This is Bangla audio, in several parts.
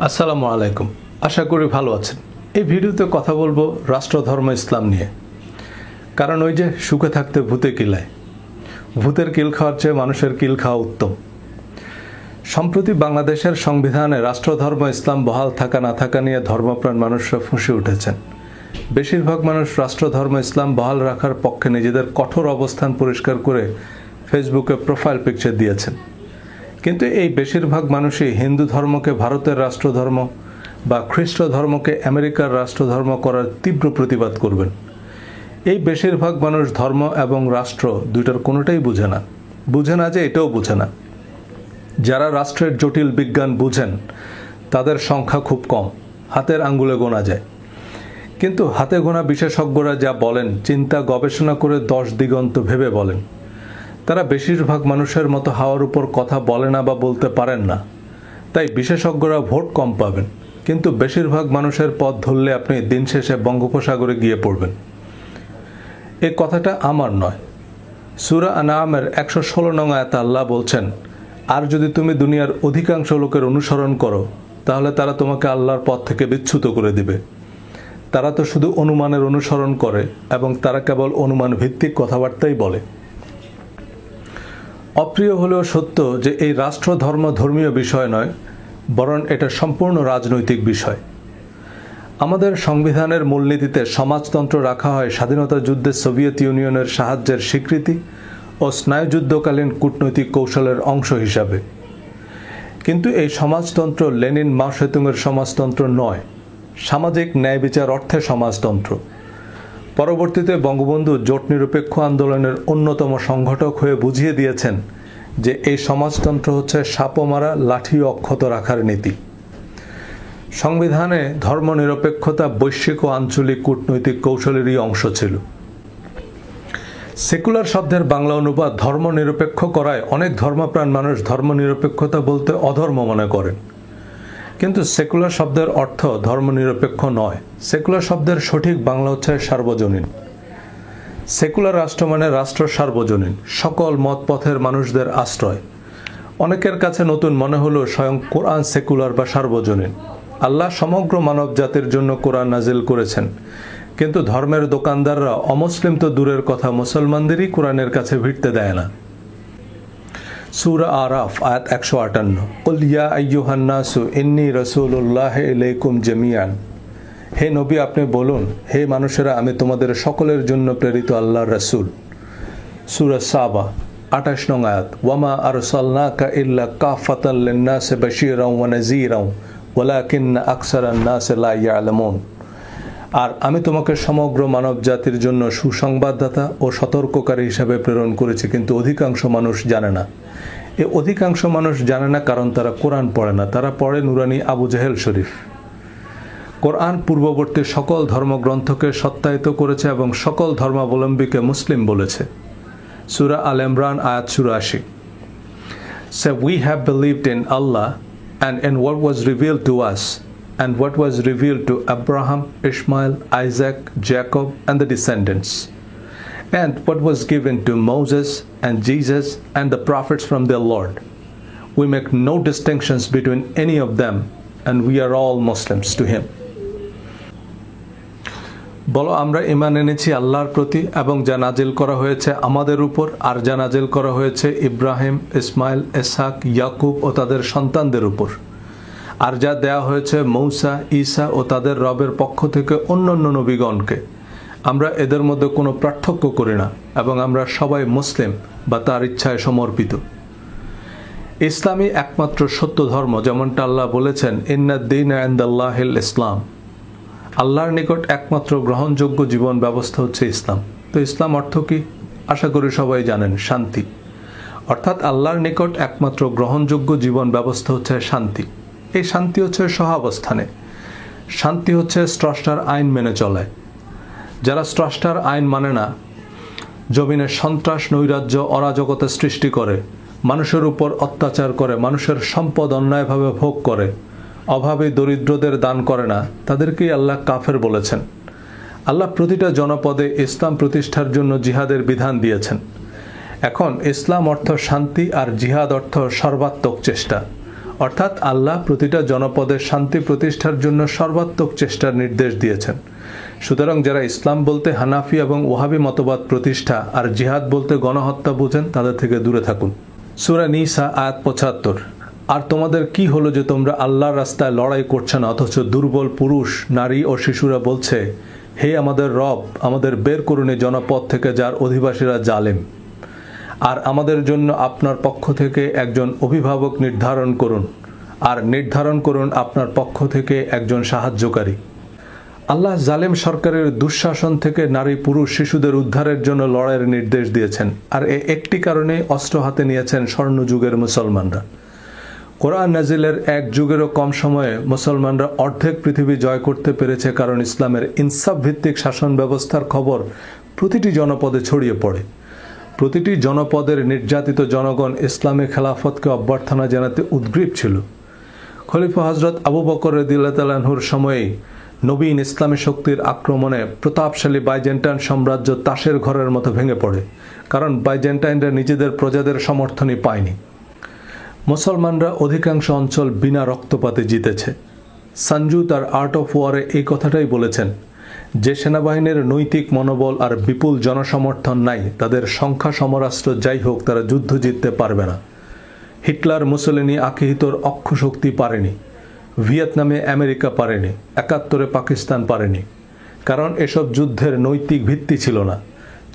আসসালামু আলাইকুম। আশা করি ভালো আছেন। এই ভিডিওতে কথা বলবো রাষ্ট্রধর্ম ইসলাম নিয়ে। কারণ ওই যে সুখে থাকতে ভূতে কিলায়, ভূতের কিল খাওয়ার চেয়ে মানুষের কিল খাওয়া উত্তম। সম্প্রতি বাংলাদেশের সংবিধানে রাষ্ট্রধর্ম ইসলাম বহাল থাকা না থাকা নিয়ে ধর্মপ্রাণ মানুষরা ফুঁসে উঠেছেন। বেশিরভাগ মানুষ রাষ্ট্রধর্ম ইসলাম বহাল রাখার পক্ষে নিজেদের কঠোর অবস্থান পরিষ্কার করে ফেসবুকে প্রোফাইল পিকচার দিয়েছেন। কিন্তু এই বেশিরভাগ মানুষই হিন্দু ধর্মকে ভারতের রাষ্ট্রধর্ম বা খ্রিস্ট ধর্মকে আমেরিকার রাষ্ট্রধর্ম করার তীব্র প্রতিবাদ করবেন। এই বেশিরভাগ মানুষ ধর্ম এবং রাষ্ট্র দুইটার কোনোটাই বুঝে না যে এটাও বুঝে না। যারা রাষ্ট্রের জটিল বিজ্ঞান বুঝেন তাদের সংখ্যা খুব কম, হাতের আঙ্গুলে গোনা যায়। কিন্তু হাতে গোনা বিশেষজ্ঞরা যা বলেন চিন্তা গবেষণা করে 10 দিগন্ত ভেবে বলেন। তারা বেশিরভাগ মানুষের মতো হাওয়ার উপর কথা বলে না বা বলতে পারেন না, তাই বিশেষজ্ঞরা ভোট কম পাবেন। কিন্তু বেশিরভাগ মানুষের পথ ধরলে আপনি দিন শেষে বঙ্গোপসাগরে গিয়ে পড়বেন। এই কথাটা আমার নয়, সূরা আনআমের 116 নং আয়াতে আল্লাহ বলছেন, আর যদি তুমি দুনিয়ার অধিকাংশ লোকের অনুসরণ করো তাহলে তারা তোমাকে আল্লাহর পথ থেকে বিচ্যুত করে দিবে। তারা তো শুধু অনুমানের অনুসরণ করে এবং তারা কেবল অনুমান ভিত্তিক কথাবার্তাই বলে। অপ্রিয় হলেও সত্য যে এই রাষ্ট্র ধর্মীয় বিষয় নয়, বরং এটা সম্পূর্ণ রাজনৈতিক বিষয়। আমাদের সংবিধানের মূলনীতিতে সমাজতন্ত্র রাখা হয় স্বাধীনতা যুদ্ধে সোভিয়েত ইউনিয়নের সাহায্যের স্বীকৃতি ও স্নায়ুযুদ্ধকালীন কূটনৈতিক কৌশলের অংশ হিসাবে। কিন্তু এই সমাজতন্ত্র লেনিন মাও সেতুংয়ের সমাজতন্ত্র নয়, সামাজিক ন্যায় বিচার অর্থে সমাজতন্ত্র। পরবর্তীতে বঙ্গবন্ধু জোট নিরপেক্ষ আন্দোলনের অন্যতম সংগঠক হয়ে বুঝিয়ে দিয়েছেন যে এই সমাজতন্ত্র হচ্ছে সাপও মারা লাঠি অক্ষত রাখার নীতি। সংবিধানে ধর্মনিরপেক্ষতা বৈশ্বিক ও আঞ্চলিক কূটনৈতিক কৌশলেরই অংশ ছিল। সেকুলার শব্দের বাংলা অনুবাদ ধর্মনিরপেক্ষ করায় অনেক ধর্মপ্রাণ মানুষ ধর্মনিরপেক্ষতা বলতে অধর্ম মনে করেন। কিন্তু সেকুলার শব্দের অর্থ ধর্মনিরপেক্ষ নয়। সেকুলার শব্দের সঠিক বাংলা হচ্ছে সার্বজনীন। সেকুলার রাষ্ট্র মানে রাষ্ট্র সার্বজনীন, সকল মত পথের মানুষদের আশ্রয়। অনেকের কাছে নতুন মনে হলো স্বয়ং কোরআন সেকুলার বা সার্বজনীন। আল্লাহ সমগ্র মানব জাতির জন্য কোরআন নাজিল করেছেন, কিন্তু ধর্মের দোকানদাররা অমুসলিম তো দূরের কথা মুসলমানদেরই কোরআনের কাছে ভিড়তে দেয় না। সূরা আরাফ আয়াত 158, কুল ইয়া আইয়ুহান নাসু ইন্নী রাসূলুল্লাহ ইলাইকুম জামিআন। হে নবী, আপনি বলুন, হে মানুষেরা, আমি তোমাদের সকলের জন্য প্রেরিত আল্লাহর রাসূল। সূরা সাবা 28 নং আয়াত, ওয়ামা আরসালনাকা ইল্লা কাফাতাল লিন-নাসি বাশীরাও ওয়া নাযীরাও ওয়ালাকিন্না আকসারান নাসি লা ইয়ালামুন। আর আমি তোমাকে সমগ্র মানব জাতির জন্য সুসংবাদদাতা ও সতর্ককারী হিসাবে প্রেরণ করেছি, কিন্তু অধিকাংশ মানুষ জানে না। এই অধিকাংশ মানুষ জানে না কারণ তারা কোরআন পড়ে না, তারা পড়ে নুরানি আবু জাহেল শরীফ। কোরআন পূর্ববর্তী সকল ধর্মগ্রন্থকে সত্যায়িত করেছে এবং সকল ধর্মাবলম্বীকে মুসলিম বলেছে। সূরা আল ইমরান আয়াত 84। So we have believed in Allah and in what was revealed to us and what was revealed to Abraham, Ishmael, Isaac, Jacob and the descendants, and what was given to Moses and Jesus and the prophets from their Lord. We make no distinctions between any of them, and we are all Muslims to him. বলো, আমরা ঈমান এনেছি আল্লাহর প্রতি এবং যা নাজিল করা হয়েছে আমাদের উপর, আর যা নাজিল করা হয়েছে ইব্রাহিম, ইসমাইল, ইসহাক, ইয়াকুব ও তাদের সন্তানদের উপর, আর যা দেয়া হয়েছে মূসা, ঈসা ও তাদের রবের পক্ষ থেকে অন্যান্য নবীগণকে। আমরা এদের মধ্যে কোনো পার্থক্য করি না এবং আমরা সবাই মুসলিম বা তার ইচ্ছায় সমর্পিত। ইসলামই একমাত্র সত্য ধর্ম, যেমনটা আল্লাহ বলেছেন, ইন্নাদ-দীনা ইনদাল্লাহিল ইসলাম। আল্লাহর নিকট একমাত্র গ্রহণযোগ্য জীবন ব্যবস্থা হচ্ছে ইসলাম। তো ইসলাম অর্থ কি? আশা করি সবাই জানেন, শান্তি। অর্থাৎ আল্লাহর নিকট একমাত্র গ্রহণযোগ্য জীবন ব্যবস্থা হচ্ছে শান্তি। এই শান্তি হচ্ছে সহাবস্থানে, শান্তি হচ্ছে স্রষ্টার আইন মেনে চলায়। যারা স্রষ্টার আইন মানে না, জমিনে সন্ত্রাস, নৈরাজ্য, অরাজকতা সৃষ্টি করে, মানুষের উপর অত্যাচার করে, মানুষের সম্পদ অন্যায়ভাবে ভোগ করে, অভাবী দরিদ্রদের দান করে না, তাদেরকেই আল্লাহ কাফের বলেছেন। আল্লাহ প্রতিটা জনপদে ইসলাম প্রতিষ্ঠার জন্য জিহাদের বিধান দিয়েছেন। এখন ইসলাম অর্থ শান্তি আর জিহাদ অর্থ সর্বাত্মক চেষ্টা। অর্থাৎ আল্লাহ প্রতিটা জনপদের শান্তি প্রতিষ্ঠার জন্য সর্বাত্মক চেষ্টার নির্দেশ দিয়েছেন। সুতরাং যারা ইসলাম বলতে হানাফি এবং ওয়াহাবি মতবাদ প্রতিষ্ঠা আর জিহাদ বলতে গণহত্যা বুঝেন, তাদের থেকে দূরে থাকুন। সূরা নিসা আয়াত ৭৫। আর তোমাদের কি হলো যে তোমরা আল্লাহর রাস্তায় লড়াই করছে না, অথচ দুর্বল পুরুষ, নারী ও শিশুরা বলছে, হে আমাদের রব, আমাদের বের করুন এই জনপদ থেকে যার অধিবাসীরা জালেম, আর আমাদের জন্য আপনার পক্ষ থেকে একজন অভিভাবক নির্ধারণ করুন, আর নির্ধারণ করুন আপনার পক্ষ থেকে একজন সাহায্যকারী। আল্লাহ জালেম সরকারের দুঃশাসন থেকে নারী, পুরুষ, শিশুদের উদ্ধারের জন্য লড়াইয়ের নির্দেশ দিয়েছেন। আর একটি কারণে অস্ত্র হাতে নিয়েছেন স্বর্ণযুগের মুসলমানরা। কোরআন নাজিলের এক যুগেরও কম সময়ে মুসলমানরা অর্ধেক পৃথিবী জয় করতে পেরেছে, কারণ ইসলামের ইনসাফ ভিত্তিক শাসন ব্যবস্থার খবর প্রতিটি জনপদে ছড়িয়ে পড়ে। প্রতিটি জনপদের নির্যাতিত জনগণ ইসলামী খেলাফতকে অভ্যর্থনা জানাতে উদ্গ্রীব ছিল। খলিফা হযরত আবু বকর রাদিয়াল্লাহু তাআলা আনহুর সময়েই নবীন ইসলামী শক্তির আক্রমণে প্রতাপশালী বাইজেন্টাইন সাম্রাজ্য তাসের ঘরের মতো ভেঙে পড়ে, কারণ বাইজেন্টাইনরা নিজেদের প্রজাদের সমর্থনই পায়নি। মুসলমানরা অধিকাংশ অঞ্চল বিনা রক্তপাতে জিতেছে। সঞ্জু তার আর্ট অফ ওয়ারে এই কথাটাই বলেছেন, যে সেনাবাহিনীর নৈতিক মনোবল আর বিপুল জনসমর্থন নাই, তাদের সংখ্যা সমরাস্ত্র যাই হোক, তারা যুদ্ধ জিততে পারবে না। হিটলার, মুসোলিনি, আকিহিতোর অক্ষশক্তি পারেনি, ভিয়েতনামে আমেরিকা পারেনি, ৭১-এ পাকিস্তান পারেনি, কারণ এসব যুদ্ধের নৈতিক ভিত্তি ছিল না,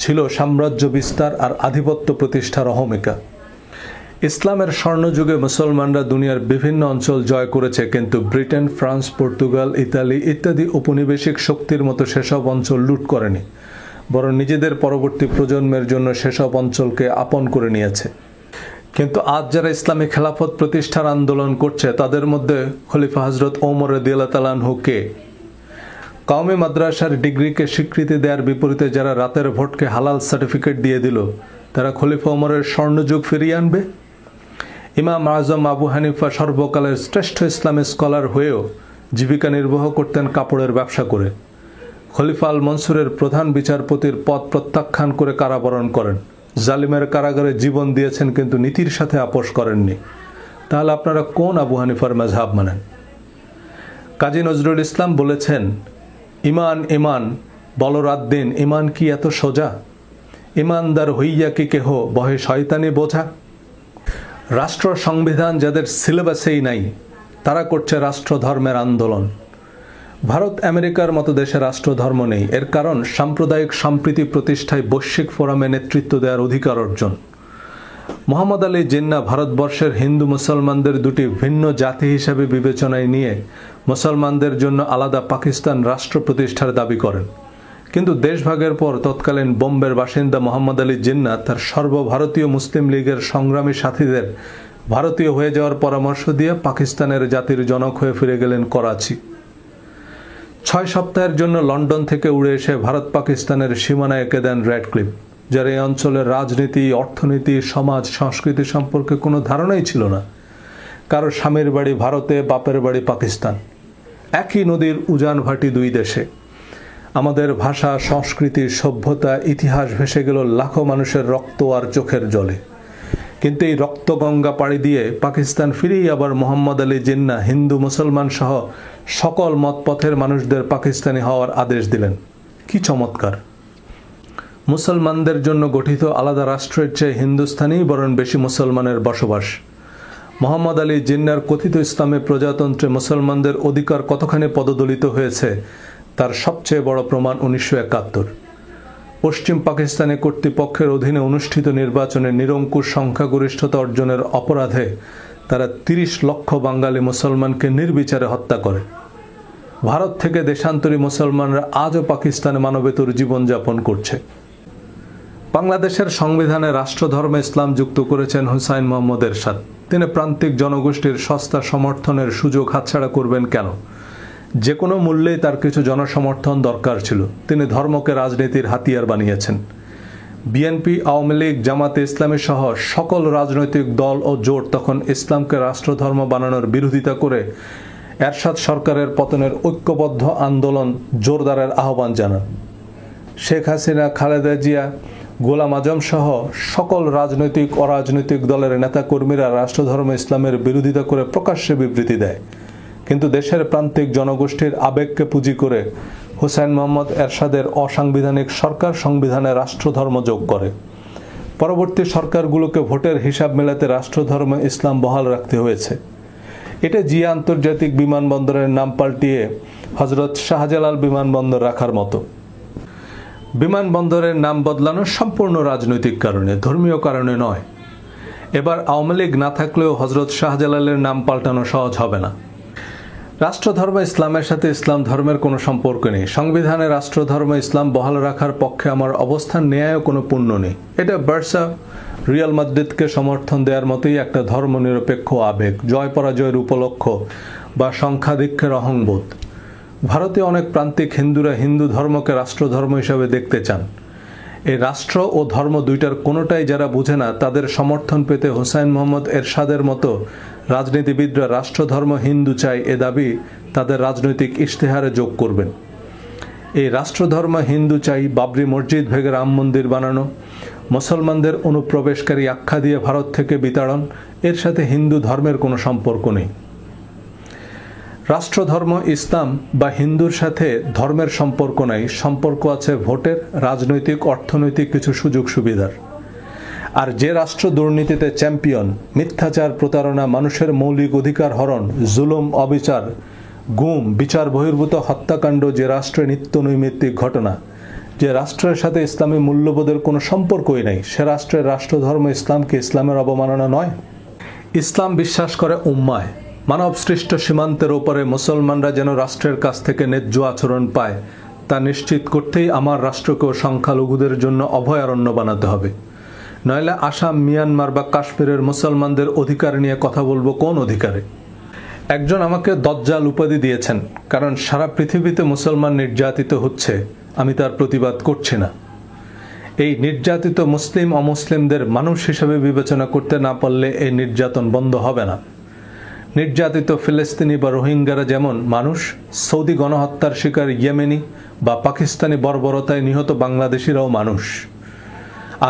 ছিল সাম্রাজ্য বিস্তার আর আধিপত্য প্রতিষ্ঠার অহমিকা। ইসলামের স্বর্ণযুগে মুসলমানরা দুনিয়ার বিভিন্ন অঞ্চল জয় করেছে, কিন্তু ব্রিটেন, ফ্রান্স, পর্তুগাল, ইতালি ইত্যাদি উপনিবেশিক শক্তির মতো সেসব অঞ্চল লুট করেনি, বরং নিজেদের পরবর্তী প্রজন্মের জন্য সেসব অঞ্চলকে আপন করে নিয়েছে। কিন্তু আজ যারা ইসলামী খেলাফত প্রতিষ্ঠার আন্দোলন করছে, তাদের মধ্যে খলিফা হযরত ওমর রাদিয়াল্লাহু তাআলা আনহু কে? কওমি মাদ্রাসার ডিগ্রিকে স্বীকৃতি দেওয়ার বিপরীতে যারা রাতের ভোটকে হালাল সার্টিফিকেট দিয়ে দিল, তারা খলিফা ওমরের স্বর্ণযুগ ফিরিয়ে আনবে? ইমাম আজম আবু হানিফা সর্বকালের শ্রেষ্ঠ ইসলামী স্কলার হয়েও জীবিকা নির্বাহ করতেন কাপড়ের ব্যবসা করে। খলিফা আল মনসুরের প্রধান বিচারপতির পদ প্রত্যাখ্যান করে কারাবরণ করেন। জালিমের কারাগারে জীবন দিয়েছেন, কিন্তু নীতির সাথে আপোষ করেননি। তাহলে আপনারা কোন আবু হানিফার মাযহাব মানেন? কাজী নজরুল ইসলাম বলেছেন, ইমান ইমান বল রাত দিন, ইমান কি এত সোজা? ইমানদার হইয়া কি কেহ বহে শয়তানি বোঝা? রাষ্ট্র সংবিধান যাদের সিলেবাসেই নাই, তারা করছে রাষ্ট্রধর্মের আন্দোলন। ভারত আমেরিকার মতো দেশে রাষ্ট্রধর্ম নেই, এর কারণ সাম্প্রদায়িক সম্প্রীতি প্রতিষ্ঠায় বৈশ্বিক ফোরামে নেতৃত্ব দেওয়ার অধিকার অর্জন। মোহাম্মদ আলী জিন্নাহ ভারতবর্ষের হিন্দু মুসলমানদের দুটি ভিন্ন জাতি হিসাবে বিবেচনায় নিয়ে মুসলমানদের জন্য আলাদা পাকিস্তান রাষ্ট্র প্রতিষ্ঠার দাবি করেন। কিন্তু দেশভাগের পর তৎকালীন বোম্বের বাসিন্দা মোহাম্মদ আলী জিন্নাহ তার সর্বভারতীয় মুসলিম লীগের সংগ্রামী সাথীদের ভারতীয় হয়ে যাওয়ার পরামর্শ দিয়ে পাকিস্তানের জাতির জনক হয়ে ফিরে গেলেন করাচি। ৬ সপ্তাহের জন্য লন্ডন থেকে উড়ে এসে ভারত পাকিস্তানের সীমানায় এঁকে দেন র্যাডক্লিফ, যার এই অঞ্চলের রাজনীতি, অর্থনীতি, সমাজ, সংস্কৃতি সম্পর্কে কোনো ধারণাই ছিল না। কারো স্বামীর বাড়ি ভারতে, বাপের বাড়ি পাকিস্তান, একই নদীর উজান ভাটি দুই দেশে। আমাদের ভাষা, সংস্কৃতি, সভ্যতা, ইতিহাস ভেসে গেল লাখো মানুষের রক্ত আর চোখের জলে। কিন্তু এই রক্তগঙ্গা পাড়ি দিয়ে পাকিস্তান ফিরেই আবার মোহাম্মদ আলী জিন্নাহ হিন্দু মুসলমান সহ সকল মতপথের মানুষদের পাকিস্তানি হওয়ার আদেশ দিলেন। কি চমৎকার! মুসলমানদের জন্য গঠিত আলাদা রাষ্ট্রের চেয়ে হিন্দুস্তানেই বরং বেশি মুসলমানের বসবাস। মোহাম্মদ আলী জিন্নাহর কথিত ইসলামী প্রজাতন্ত্রে মুসলমানদের অধিকার কতখানি পদদলিত হয়েছে তার সবচেয়ে বড় প্রমাণ ১৯৭১। পশ্চিম পাকিস্তানি কর্তৃপক্ষের অধীনে অনুষ্ঠিত নির্বাচনে নিরঙ্কুশ সংখ্যাগরিষ্ঠতা অর্জনের অপরাধে তারা ৩০ লক্ষ বাঙালি মুসলমানকে নির্বিচারে হত্যা করে। ভারত থেকে দেশান্তরী মুসলমানরা আজও পাকিস্তানে মানবেতর জীবনযাপন করছে। বাংলাদেশের সংবিধানে রাষ্ট্রধর্মে ইসলাম যুক্ত করেছেন হুসাইন মোহাম্মদ এরশাদ। তিনি প্রান্তিক জনগোষ্ঠীর সস্তা সমর্থনের সুযোগ হাতছাড়া করবেন কেন? যে কোনো মূল্যেই তার কিছু জনসমর্থন দরকার ছিল। তিনি ধর্মকে রাজনীতির হাতিয়ার বানিয়েছেন। বিএনপি, আওয়ামী লীগ, জামাতে ইসলামী সহ সকল রাজনৈতিক দল ও জোট তখন ইসলামকে রাষ্ট্রধর্ম বানানোর বিরোধিতা করে এরশাদ সরকারের পতনের ঐক্যবদ্ধ আন্দোলন জোরদারের আহ্বান জানান। শেখ হাসিনা, খালেদা জিয়া, গোলাম আজম সহ সকল রাজনৈতিক অরাজনৈতিক দলের নেতাকর্মীরা রাষ্ট্রধর্ম ইসলামের বিরোধিতা করে প্রকাশ্যে বিবৃতি দেয়, কিন্তু দেশের প্রান্তিক জনগোষ্ঠীর আবেগকে পুঁজি করে হুসাইন মোহাম্মদ এরশাদের অসাংবিধানিক সরকার সংবিধানে রাষ্ট্রধর্ম যোগ করে। পরবর্তী সরকারগুলোকে ভোটের হিসাব মেলাতে রাষ্ট্রধর্ম ইসলাম বহাল রাখতে হয়েছে। এটা জিয়া আন্তর্জাতিক বিমানবন্দরের নাম পাল্টিয়ে হজরত শাহজালাল বিমানবন্দর রাখার মতো। বিমানবন্দরের নাম বদলানো সম্পূর্ণ রাজনৈতিক কারণে, ধর্মীয় কারণে নয়। এবার আওয়ামী লীগ না থাকলেও হজরত শাহজালালের নাম পাল্টানো সহজ হবে না। রাষ্ট্রধর্ম ইসলামের সাথে ইসলাম ধর্মের কোনো সম্পর্ক নেই। সংবিধানে রাষ্ট্রধর্ম ইসলাম বহাল রাখার পক্ষে আমার অবস্থান নেয়ায়ও কোনো পুণ্য নেই। এটা বার্সা রিয়াল মাদ্রিদকে সমর্থন দেওয়ার মতোই একটা ধর্মনিরপেক্ষ আবেগ, জয় পরাজয়ের উপলক্ষ বা সংখ্যাধিক্যের অহংবোধ। ভারতে অনেক প্রান্তিক হিন্দুরা হিন্দু ধর্মকে রাষ্ট্রধর্ম হিসাবে দেখতে চান। এই রাষ্ট্র ও ধর্ম দুইটার কোনোটাই যারা বুঝে না, তাদের সমর্থন পেতে হুসাইন মোহাম্মদ এরশাদের মতো রাজনীতিবিদরা রাষ্ট্রধর্ম হিন্দু চাই এ দাবি তাদের রাজনৈতিক ইশতেহারে যোগ করবেন। এই রাষ্ট্রধর্ম হিন্দু চাই বাবরি মসজিদ ভেঙে রাম মন্দির বানানো, মুসলমানদের অনুপ্রবেশকারী আখ্যা দিয়ে ভারত থেকে বিতাড়ন, এর সাথে হিন্দু ধর্মের কোনো সম্পর্ক নেই। রাষ্ট্রধর্ম ইসলাম বা হিন্দুর সাথে ধর্মের সম্পর্ক নাই, সম্পর্ক আছে ভোটের, রাজনৈতিক, অর্থনৈতিক কিছু সুযোগ সুবিধার। আর যে রাষ্ট্র দুর্নীতিতে চ্যাম্পিয়ন, মিথ্যাচার, প্রতারণা, মানুষের মৌলিক অধিকার হরণ, জুলুম, অবিচার, গুম, বিচার বহির্ভূত হত্যাকাণ্ড যে রাষ্ট্রে নিত্য নৈমিত্তিক ঘটনা, যে রাষ্ট্রের সাথে ইসলামী মূল্যবোধের কোনো সম্পর্কই নেই, সে রাষ্ট্রের রাষ্ট্রধর্ম ইসলামকে ইসলামের অবমাননা নয়? ইসলাম বিশ্বাস করে উম্মায়, মানব সৃষ্ট সীমান্তের ওপরে মুসলমানরা যেন রাষ্ট্রের কাছ থেকে ন্যায্য আচরণ পায়, তা নিশ্চিত করতেই আমার রাষ্ট্রকেও সংখ্যালঘুদের জন্য অভয়ারণ্য বানাতে হবে। নইলে আসাম, মিয়ানমার বা কাশ্মীরের মুসলমানদের অধিকার নিয়ে কথা বলবো কোন অধিকারে? একজন আমাকে দজ্জাল উপাধি দিয়েছেন, কারণ সারা পৃথিবীতে মুসলমান নির্যাতিত হচ্ছে, আমি তার প্রতিবাদ করছি না। এই নির্যাতিত মুসলিম অমুসলিমদের মানুষ হিসেবে বিবেচনা করতে না পারলে এই নির্যাতন বন্ধ হবে না। নির্যাতিত ফিলিস্তিনি বা রোহিঙ্গারা যেমন মানুষ, সৌদি গণহত্যার শিকার ইয়েমেনি বা পাকিস্তানি বর্বরতায় নিহত বাংলাদেশিরাও মানুষ।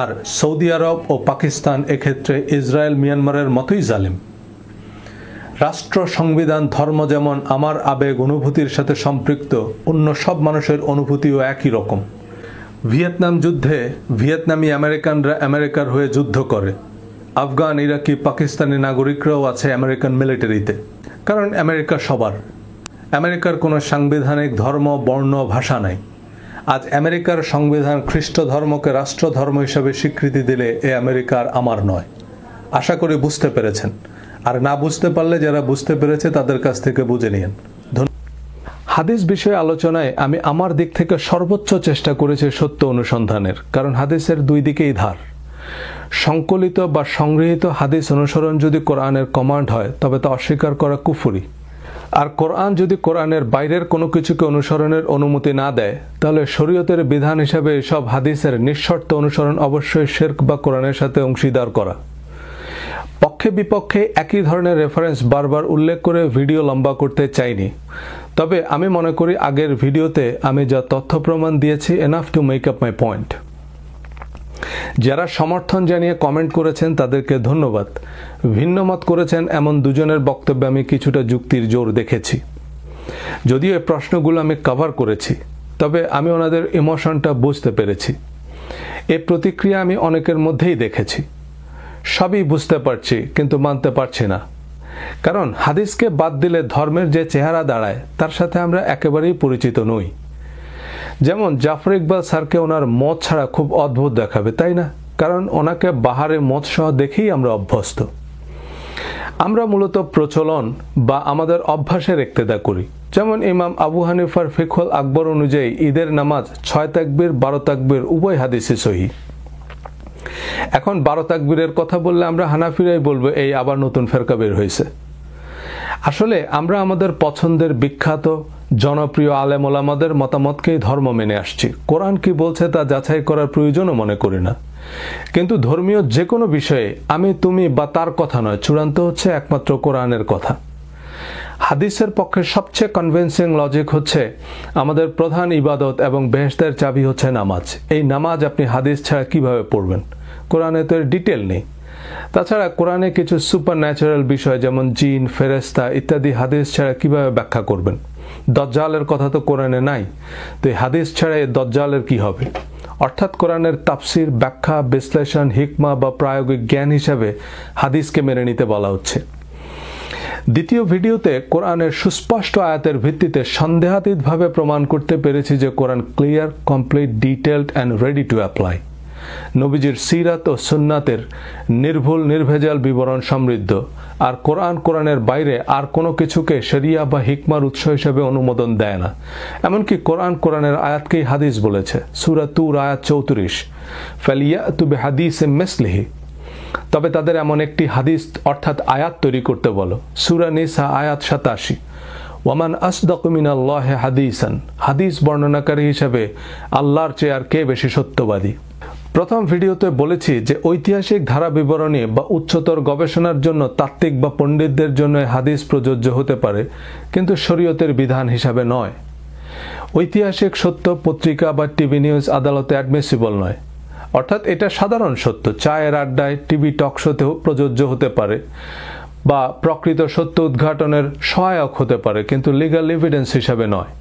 আর সৌদি আরব ও পাকিস্তান এক্ষেত্রে ইসরায়েল, মিয়ানমারের মতোই জালিম। রাষ্ট্র, সংবিধান, ধর্ম যেমন আমার আবেগ অনুভূতির সাথে সম্পৃক্ত, অন্য সব মানুষের অনুভূতিও একই রকম। ভিয়েতনাম যুদ্ধে ভিয়েতনামি আমেরিকানরা আমেরিকার হয়ে যুদ্ধ করে। আফগান, ইরাকি, পাকিস্তানি নাগরিকরাও আছে আমেরিকান মিলিটারিতে, কারণ আমেরিকা সবার। আমেরিকার কোনো সাংবিধানিক ধর্ম, বর্ণ, ভাষা নাই। আজ আমেরিকার সংবিধান খ্রিস্ট ধর্মকে রাষ্ট্রধর্ম হিসাবে স্বীকৃতি দিলে এ আমেরিকার আমার নয়। আশা করি বুঝতে পেরেছেন, আর না বুঝতে পারলে যারা বুঝতে পেরেছে তাদের কাছ থেকে বুঝে নিন। হাদিস বিষয়ে আলোচনায় আমি আমার দিক থেকে সর্বোচ্চ চেষ্টা করেছি সত্য অনুসন্ধানের, কারণ হাদিসের দুই দিকেই ধার। সংকলিত বা সংগৃহীত হাদিস অনুসরণ যদি কোরআনের কমান্ড হয়, তবে তা অস্বীকার করা কুফরি। আর কোরআন যদি কোরআনের বাইরের কোনো কিছুকে অনুসরণের অনুমতি না দেয়, তাহলে শরীয়তের বিধান হিসাবে সব হাদিসের নিঃশর্ত অনুসরণ অবশ্যই শিরক বা কোরআনের সাথে অংশীদার করা। পক্ষে বিপক্ষে একই ধরনের রেফারেন্স বারবার উল্লেখ করে ভিডিও লম্বা করতে চাইনি, তবে আমি মনে করি আগের ভিডিওতে আমি যা তথ্য প্রমাণ দিয়েছি enough to make up my point. যারা সমর্থন জানিয়ে কমেন্ট করেছেন তাদেরকে ধন্যবাদ। ভিন্ন মত করেছেন এমন দুজনের বক্তব্যে আমি কিছুটা যুক্তির জোর দেখেছি। যদিও এই প্রশ্নগুলো আমি কভার করেছি, তবে আমি ওনাদের ইমোশনটা বুঝতে পেরেছি। এই প্রতিক্রিয়া আমি অনেকের মধ্যেই দেখেছি। সবই বুঝতে পারছি, কিন্তু মানতে পারছি না। কারণ হাদিসকে বাদ দিলে ধর্মের যে চেহারা দাঁড়ায়, তার সাথে আমরা একেবারেই পরিচিত নই। যেমন জাফর ইকবাল স্যারকে ওনার মত ছাড়া খুব অদ্ভুত দেখাবে, তাই না? কারণ ওনাকে বাহারে মত সহ দেখেই আমরা অভ্যস্ত। আমরা মূলত প্রচলন বা আমাদের অভ্যাসের ইক্তেদা করি। যেমন ইমাম আবু হানিফার ফিকহুল আকবর অনুযায়ী ঈদের নামাজ 6 তাকবীর 12 তাকবীর উভয় হাদিসে সহিহ। এখন 12 তাকবীরের কথা বললে আমরা হানাফিরাই বলবো এই আবার নতুন ফেরকা বের হয়েছে। আসলে আমরা আমাদের পছন্দের বিখ্যাত জনপ্রিয় আলেম ওলামাদের মতামতকেই ধর্ম মেনে আসছি। কোরআন কি বলছে তা যাচাই করার প্রয়োজনও মনে করি না। কিন্তু ধর্মীয় যে কোনো বিষয়ে আমি, তুমি বা তার কথা নয়, চূড়ান্ত হচ্ছে একমাত্র কোরআনের কথা। হাদিসের পক্ষে সবচেয়ে কনভিন্সিং লজিক হচ্ছে আমাদের প্রধান ইবাদত এবং বেহেশতের চাবি হচ্ছে নামাজ। এই নামাজ আপনি হাদিস ছাড়া কিভাবে পড়বেন? কোরআনে তো এর ডিটেল নেই। তাছাড়া কোরআনে কিছু সুপার ন্যাচারাল বিষয় যেমন জিন, ফেরেশতা ইত্যাদি হাদিস ছাড়া কিভাবে ব্যাখ্যা করবেন? দজ্জালের কথা তো কোরআনে নাই, তো এই হাদিস ছাড়া এই দজ্জালের কি হবে? অর্থাৎ কোরআনের তাফসির, ব্যাখ্যা, বিশ্লেষণ, হিকমা বা প্রায়োগিক জ্ঞান হিসাবে হাদিসকে মেনে নিতে বলা হচ্ছে। দ্বিতীয় ভিডিওতে কোরআনের সুস্পষ্ট আয়াতের ভিত্তিতে সন্দেহাতীতভাবে প্রমাণ করতে পেরেছি যে Quran clear, complete, detailed and ready to apply. নবীজির সিরাত ও সুন্নাতের নির্ভুল নির্ভেজাল বিবরণ সমৃদ্ধ, আর কোরআনের বাইরে আর কোনো কিছুকে শরিয়া বা হিকমার উৎস হিসেবে অনুমোদন দেয় না। এমনকি কোরআনের আয়াতকেই হাদিস বলেছে। সূরা তুর আয়াত 34, ফালিয়াতু বিহাদিসিম মিসলিহি, তবে তাদের এমন একটি হাদিস অর্থাৎ আয়াত তৈরি করতে বলো। সূরা নিসা আয়াত 87, ওয়ামান আসদাকু মিনাল্লাহি হাদিসান, হাদিস বর্ণনাকারী হিসেবে আল্লাহর চেয়ে আর কে বেশি সত্যবাদী? প্রথম ভিডিওতে বলেছি যে ঐতিহাসিক ধারা বিবরণী বা উচ্চতর গবেষণার জন্য তাত্ত্বিক বা পণ্ডিতদের জন্য হাদিস প্রযোজ্য হতে পারে, কিন্তু শরীয়তের বিধান হিসাবে নয়। ঐতিহাসিক সত্য পত্রিকা বা টিভি নিউজ আদালতে অ্যাডমিসিবল নয়। অর্থাৎ এটা সাধারণ সত্য, চায়ের আড্ডায়, টিভি টক শোতেও প্রযোজ্য হতে পারে বা প্রকৃত সত্য উদ্ঘাটনের সহায়ক হতে পারে, কিন্তু লিগ্যাল এভিডেন্স হিসাবে নয়।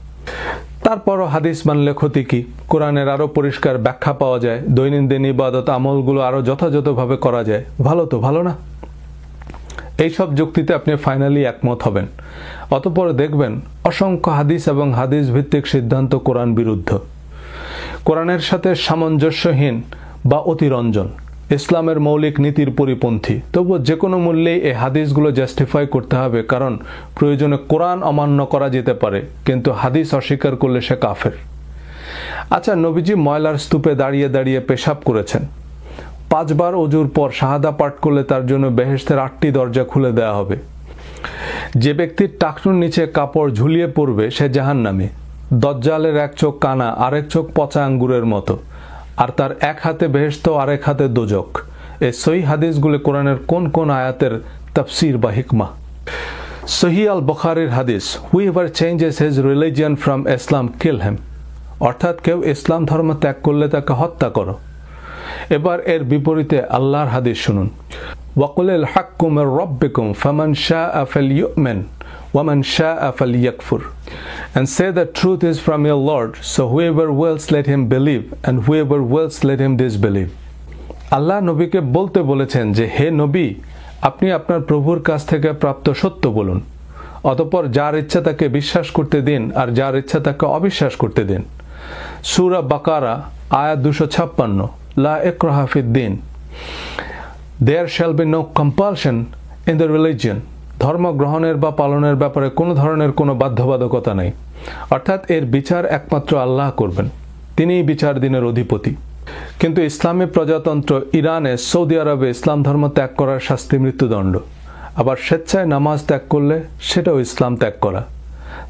তারপরও হাদিস মানলে ক্ষতি কি? কোরআনের আরও পরিষ্কার ব্যাখ্যা পাওয়া যায়, দৈনন্দিন ইবাদত আমলগুলো আরও যথাযথভাবে করা যায়, ভালো তো ভালো না? এইসব যুক্তিতে আপনি ফাইনালি একমত হবেন। অতঃপর দেখবেন অসংখ্য হাদিস এবং হাদিস ভিত্তিক সিদ্ধান্ত কোরআন বিরুদ্ধ, কোরআনের সাথে সামঞ্জস্যহীন বা অতিরঞ্জন, ইসলামের মৌলিক নীতির পরিপন্থী। তবুও যে কোনো মূল্যেই এই হাদিসগুলো জাস্টিফাই করতে হবে, কারণ প্রয়োজনে কোরআন অমান্য করা যেতে পারে, কিন্তু হাদিস অস্বীকার করলে সে কাফের। আচ্ছা, নবীজি ময়লার স্তূপে দাঁড়িয়ে দাঁড়িয়ে পেশাব করেছেন। 5 বার অজুর পর শাহাদা পাঠ করলে তার জন্য বেহেশতের 8টি দরজা খুলে দেওয়া হবে। যে ব্যক্তির টাকনুর নিচে কাপড় ঝুলিয়ে পড়বে সে জাহান্নামী। দজ্জালের এক চোখ কানা, আরেক চোখ পচা আঙ্গুরের মতো, আর তার এক হাতে বেহেশত, আরেক হাতে দোজক। এই সহিহ হাদিসগুলো কোরআনের কোন কোন আয়াতের তাফসীর বা হিকমা? সহিহ আল বুখারীর হাদিস, হুইএভার চেঞ্জেস হিজ রিলিজিয়ন ফ্রম ইসলাম কিল হিম, অর্থাৎ কেউ ইসলাম ধর্ম ত্যাগ করলে তাকে হত্যা করো। এবার এর বিপরীতে আল্লাহর হাদিস শুনুন, ওয়াকুলিল হাক্কু মির রাব্বিকুম ফামান শাআ ফালইউমিন ওয়ামান শাআ ফালইয়াকফুর, and say the truth is from your Lord, so whoever wills let him believe and whoever wills let him disbelieve. আল্লাহ নবীকে বলতে বলেছেন যে হে নবী, আপনি আপনার প্রভুর কাছ থেকে প্রাপ্ত সত্য বলুন, অতঃপর যার ইচ্ছা তাকে বিশ্বাস করতে দিন আর যার ইচ্ছা তাকে অবিশ্বাস করতে দিন। সূরা বাকারা আয়াত 256, লা ইকরাহা ফিদ-দীন, there shall be no compulsion in the religion, ধর্ম গ্রহণের বা পালনের ব্যাপারে কোনো ধরনের কোনো বাধ্যবাধকতা নেই। অর্থাৎ এর বিচার একমাত্র আল্লাহ করবেন, তিনিই বিচার দিনের অধিপতি। কিন্তু ইসলামী প্রজাতন্ত্র ইরানে, সৌদি আরবে ইসলাম ধর্ম ত্যাগ করার শাস্তি মৃত্যুদণ্ড। আবার স্বেচ্ছায় নামাজ ত্যাগ করলে সেটাও ইসলাম ত্যাগ করা।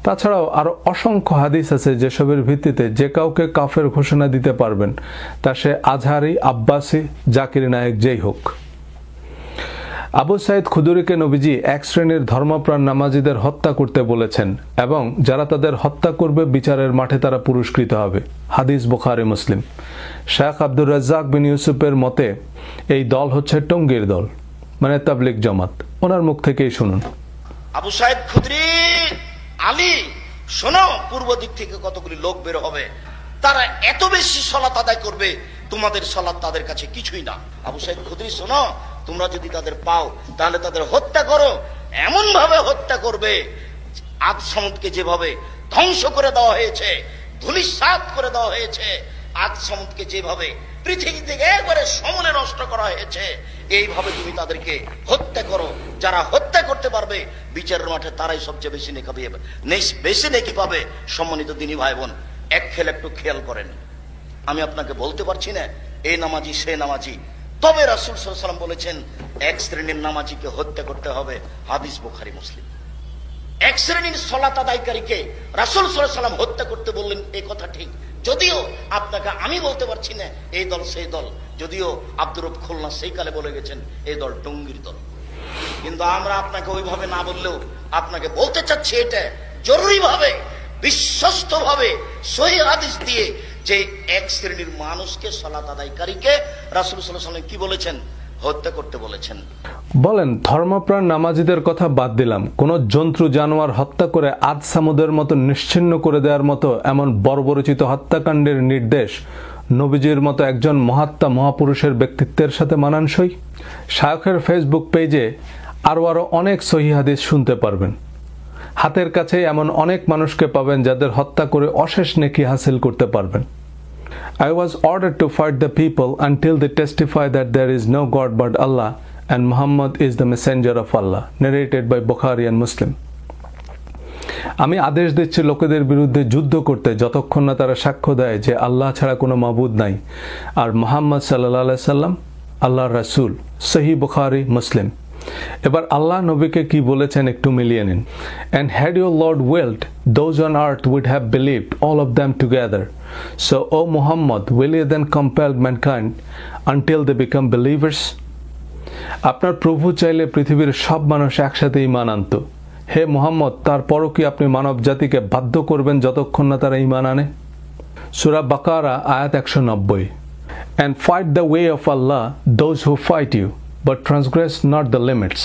তাছাড়াও আরও অসংখ্য হাদিস আছে যেসবের ভিত্তিতে যে কাউকে কাফের ঘোষণা দিতে পারবেন, তা সে আজহারি, আব্বাসি, জাকির নায়েক যেই হোক। আবু সাইদ খুদরিকে নবীজি এক শ্রেণীর ধর্মপ্রাণ নামাজিদের হত্যা করতে বলেছেন এবং যারা তাদের হত্যা করবে বিচারের মাঠে তারা পুরস্কৃত হবে। হাদিস বুখারী, মুসলিম। শেখ আব্দুর রাজ্জাক বিন ইউসুফের মতে এই দল হচ্ছে টঙ্গীর দল, মানে তাবলিগ জামাত। ওনার মুখ থেকেই শুনুন। আবু সাইদ খুদরি, আলী, শোনো, পূর্ব দিক থেকে কতগুলি লোক বের হবে, তারা এত বেশি সালাত আদায় করবে, তোমাদের সালাত তাদের কাছে কিছুই না। আবু সাইদ খুদরি, শোনো, তোমরা যদি তাদের পাও তাহলে তাদের হত্যা করো, এমন ভাবে হত্যা করবে আদ সমুদ্রকে যেভাবে ধ্বংস করে দেওয়া হয়েছে, ধূলিসাৎ করে দেওয়া হয়েছে, আদ সমুদ্রকে যেভাবে পৃথিবী থেকে একবারে সমূলে নষ্ট করা হয়েছে, এইভাবে তুমি তাদেরকে হত্যা করো। যারা হত্যা করতে পারবে বিচারের মাঠে তারাই সবচেয়ে বেশি নেকি পাবে। সম্মানিত দিনী ভাই বোন, একটু খেয়াল করেন, আমি আপনাকে বলতে পারছি না এই নামাজি সে নামাজি, তবে রাসূল সাল্লাল্লাহু আলাইহি ওয়াসাল্লাম বলেছেন এক শ্রেণীর নামাজিকে হত্যা করতে হবে। হাদিস বুখারী, মুসলিম। এক শ্রেণীর সালাত আদায়কারীকে রাসূল সাল্লাল্লাহু আলাইহি ওয়াসাল্লাম হত্যা করতে বললেন, এই কথা ঠিক। যদিও আপনাকে আমি বলতে পারছি না এই দল সেই দল, যদিও আব্দুর রব খুলনা সেই কালে বলে গেছেন এই দল টঙ্গীর দল। কিন্তু আমরা আপনাকে ওইভাবে না বললেও আপনাকে বলতে চাচ্ছি এটা জরুরিভাবে, বিশ্বস্তভাবে, সহিহ হাদিস দিয়ে, যে এক শ্রেণীর মানুষকে সালাত আদায়কারীকে রাসূল সাল্লাল্লাহু আলাইহি ওয়াসাল্লাম কি বলেছেন? হত্যা করতে বলেছেন। বলেন, ধর্মপ্রাণ নামাজিদের কথা বাদ দিলাম, কোন জন্তু জানোয়ার হত্যা করে আদ সামুদের মতো নিশ্চিহ্ন করে দেওয়ার মতো এমন বর্বরচিত হত্যাকাণ্ডের নির্দেশ নবীজির মতো একজন মহাত্মা মহাপুরুষের ব্যক্তিত্বের সাথে মানানসই? শায়খের ফেসবুক পেজে আরও অনেক সহিহ হাদিস শুনতে পারবেন। হাতের কাছে এমন অনেক মানুষকে পাবেন যাদের হত্যা করে অশেষ নেকি হাসিল করতে পারবেন। I was ordered to fight the people until they testify that there is no God but Allah and Muhammad is the messenger of Allah, narrated by Bukhari and Muslim. আমি আদেশ দিচ্ছি লোকেদের বিরুদ্ধে যুদ্ধ করতে যতক্ষণ না তারা সাক্ষ্য দেয় যে আল্লাহ ছাড়া কোনো মাবুদ নাই আর মুহাম্মদ সাল্লাল্লাহু আলাইহি সাল্লাম আল্লাহর রাসূল। সহিহ বুখারী, মুসলিম। এবার আল্লাহ নবীকে কি বলেছেন একটু মিলিয়ে নিন। And had your Lord willed, those on earth would have believed, all of them together. So, O Muhammad, will you then compel mankind until they become believers? আপনার প্রভু চাইলে পৃথিবীর সব মানুষ একসাথে ঈমান আনত। হে মুহাম্মদ, তারপরও কি আপনি মানব জাতিকে বাধ্য করবেন যতক্ষণ না তারা ঈমান আনে? সূরা বাকারা আয়াত 190। And fight the way of Allah, those who fight you, but transgress not the limits.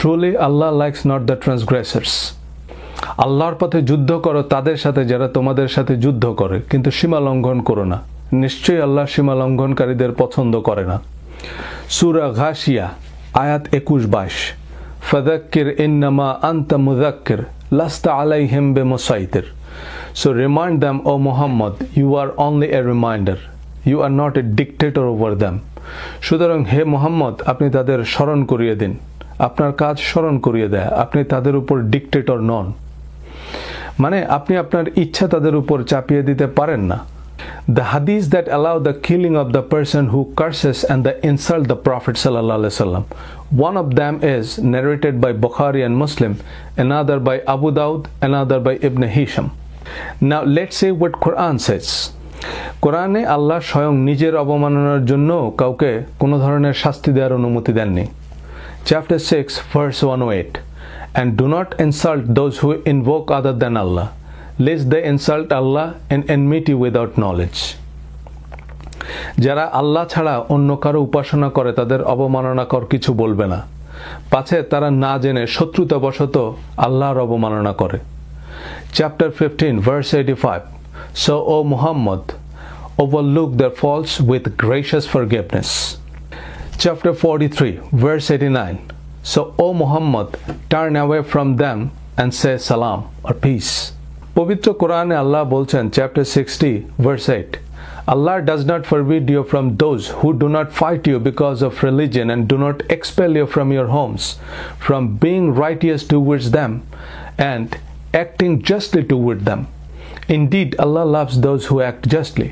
Truly Allah likes not the transgressors. আল্লাহর পথে যুদ্ধ করো তাদের সাথে যারা তোমাদের সাথে যুদ্ধ করে, কিন্তু সীমা লঙ্ঘন করো না। নিশ্চয়ই আল্লাহ সীমা লঙ্ঘনকারীদের পছন্দ করে না। সূরা ঘাশিয়া আয়াত 21-22। ফাযাক্কির ইন্নামা আনতা মুযাক্কির লাস্তা আলাইহিম বিমুসাইতির। So remind them, O Muhammad, you are only a reminder. You are not a dictator over them. সুতরাং হে মুহাম্মদ, আপনি তাদের স্মরণ করিয়ে দিন। আপনার কাজ স্মরণ করিয়ে দেয়, আপনি তাদের উপর ডিক্টেটর নন। মানে আপনি আপনার ইচ্ছা তাদের উপর চাপিয়ে দিতে পারেন না। The hadith that allow the killing of the person who curses and the insult the Prophet sallallahu alaihi wasallam. One of them is narrated by Bukhari and Muslim, another by Abu Dawud, another by Ibn Hisham. Now let's see what Quran says. কোরআনে আল্লাহ স্বয়ং নিজের অবমাননার জন্য কাউকে কোনো ধরনের শাস্তি দেওয়ার অনুমতি দেননি। Chapter 6 verse 108, and do not insult those who invoke other than Allah, lest they insult Allah in enmity without knowledge. যারা আল্লাহ ছাড়া অন্য কারো উপাসনা করে তাদের অবমাননাকর কিছু বলবে না, পাছে তারা না জেনে শত্রুতাবশত আল্লাহর অবমাননা করে। Chapter 15 verse 85, so O Muhammad, overlook their faults with gracious forgiveness. Chapter 43 verse 89, so O Muhammad, turn away from them and say salam or peace. পবিত্র কোরআনে আল্লাহ বলছেন, Chapter 60 verse 8, Allah does not forbid you from those who do not fight you because of religion and do not expel you from your homes, from being righteous towards them and acting justly toward them. Indeed, Allah loves those who act justly.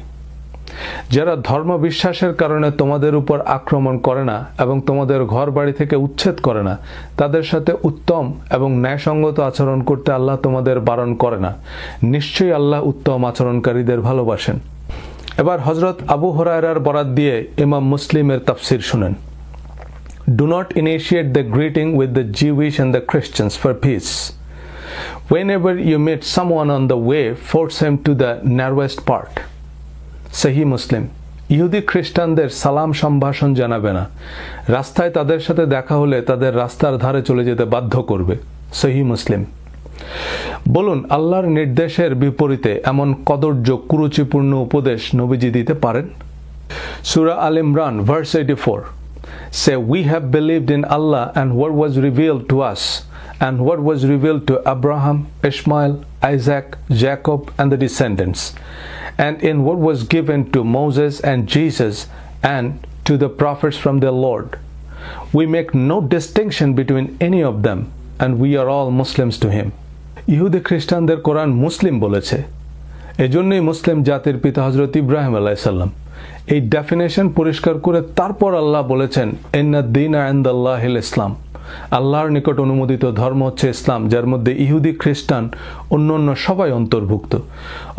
যারা ধর্ম বিশ্বাসের কারণে তোমাদের উপর আক্রমণ করে না এবং তোমাদের ঘর বাড়ি থেকে উচ্ছেদ করে না, তাদের সাথে উত্তম এবং ন্যায়সঙ্গত আচরণ করতে আল্লাহ তোমাদের বারণ করে না। নিশ্চয়ই আল্লাহ উত্তম আচরণকারীদের ভালোবাসেন। এবার হযরত আবু হুরায়রার বরাত দিয়ে ইমাম মুসলিমের তাফসীর শুনেন। Do not initiate the greeting with the Jewish and the Christians for peace. Whenever you meet someone on the way, force him to the narrowest part. সহিহ মুসলিম। ইহুদি খ্রিস্টানদের সালাম সম্ভাষণ জানাবে না, রাস্তায় তাদের সাথে দেখা হলে তাদের রাস্তার ধারে চলে যেতে বাধ্য করবে। সহিহ মুসলিম। বলুন, আল্লাহর নির্দেশের বিপরীতে এমন কদর্য কুরুচিপূর্ণ উপদেশ নবীজি দিতে পারেন? সূরা আল Imran verse 84, say we have believed in Allah and what was revealed to us and what was revealed to Abraham, Ishmael, Isaac, Jacob and the descendants, and in what was given to Moses and Jesus and to the prophets from their Lord. We make no distinction between any of them, and we are all Muslims to him. ইহুদি খ্রিস্টানদের কোরআন মুসলিম বলেছে, এজন্যই মুসলিম জাতির পিতা হযরত ইব্রাহিম আলাইহিস সালাম। এই ডেফিনেশন পরিষ্কার করে তারপর আল্লাহ বলেছেন, ইন্নাদ দীনা ইনদাল্লাহিল ইসলাম। আল্লাহর নিকট অনুমোদিত ধর্ম হচ্ছে ইসলাম, যার মধ্যে ইহুদি খ্রিস্টান অন্যান্য সবাই অন্তর্ভুক্ত।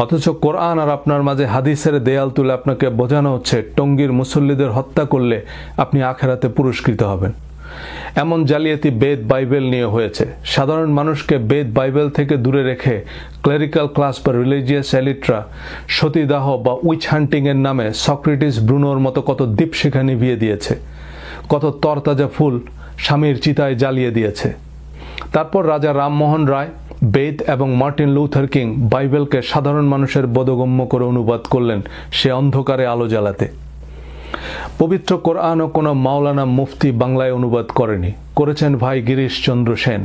অথচ কোরআন আর আপনার মাঝে হাদিসের দেয়াল তুলে আপনাকে বোঝানো হচ্ছে টঙ্গীর মুসল্লিদের হত্যা করলে আপনি আখেরাতে পুরস্কৃত হবেন। এমন জালিয়াতি বেদ বাইবেল নিয়ে হয়েছে। সাধারণ মানুষকে বেদ বাইবেল থেকে দূরে রেখে ক্লেরিক্যাল ক্লাস বা রিলিজিয়াস এলিটরা সতীদাহ বা উইচ হান্টিংয়ের নামে সক্রেটিস ব্রুনোর মতো কত দীপশিখা নিভিয়ে দিয়েছে, কত তরতাজা ফুল স্বামীর চিতায় জ্বালিয়ে দিয়েছে। তারপর রাজা রামমোহন রায়, বেদ এবং মার্টিন লুথার কিং বাইবেলকে সাধারণ মানুষের বোধগম্য করে অনুবাদ করলেন সে অন্ধকারে আলো জ্বালাতে। পবিত্র কোরআনও কোনো মাওলানা মুফতি বাংলায় অনুবাদ করেনি, করেছেন ভাই গিরিশচন্দ্র সেন।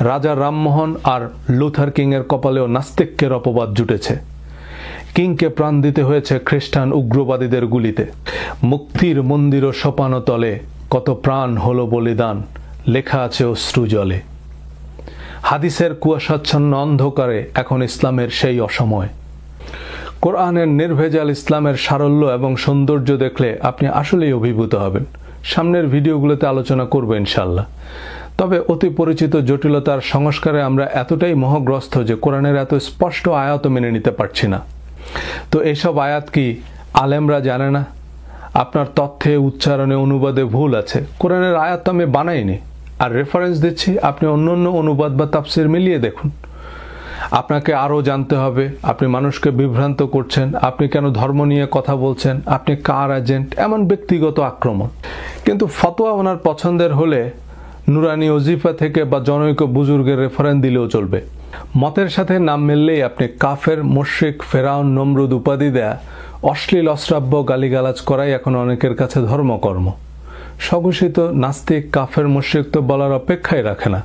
রাজা রামমোহন আর লুথার কিংয়ের কপালেও নাস্তিক্যের অপবাদ জুটেছে। কিংকে প্রাণ দিতে হয়েছে খ্রিস্টান উগ্রবাদীদের গুলিতে। মুক্তির মন্দির ও সোপানো তলে কত প্রাণ হলো বলিদান, লেখা আছে অশ্রু জলে। হাদিসের কুয়াশাচ্ছন্ন অন্ধকারে এখন ইসলামের সেই অসময়। কোরআনের নির্ভেজাল ইসলামের সারল্য এবং সৌন্দর্য দেখলে আপনি আসলেই অভিভূত হবেন। সামনের ভিডিওগুলোতে আলোচনা করব ইনশাল্লাহ। তবে অতি পরিচিত জটিলতার সংস্কারে আমরা এতটাই মোহগ্রস্ত যে কোরআনের এত স্পষ্ট আয়াত মেনে নিতে পারছি না। তো এইসব আয়াত কি আলেমরা জানে না? আপনার তথ্যে, উচ্চারণে, অনুবাদে ভুল আছে। কোরআনের আয়াত তো আমি বানাইনি, আর রেফারেন্স দিচ্ছি, আপনি অন্য অনুবাদ বা তাফসির মিলিয়ে দেখুন। আপনাকে আরও জানতে হবে আপনি মানুষকে বিভ্রান্ত করছেন, আপনি কেন ধর্ম নিয়ে কথা বলছেন, আপনি কার এজেন্ট, এমন ব্যক্তিগত আক্রমণ। কিন্তু ফতোয়া ওনার পছন্দের হলে নুরানি ওজিফা থেকে বা জনৈক বুজুর্গের রেফারেন্স দিলেও চলবে। মতের সাথে নাম মিললেই আপনি কাফের, মুশরিক, ফেরাউন, নমরুদ উপাধি দেয়া, অশ্লীল অশ্রাব্য গালিগালাজ করাই এখন অনেকের কাছে ধর্মকর্ম। স্বঘোষিত নাস্তিক, কাফের, মুশরিক তো বলার অপেক্ষাই রাখে না।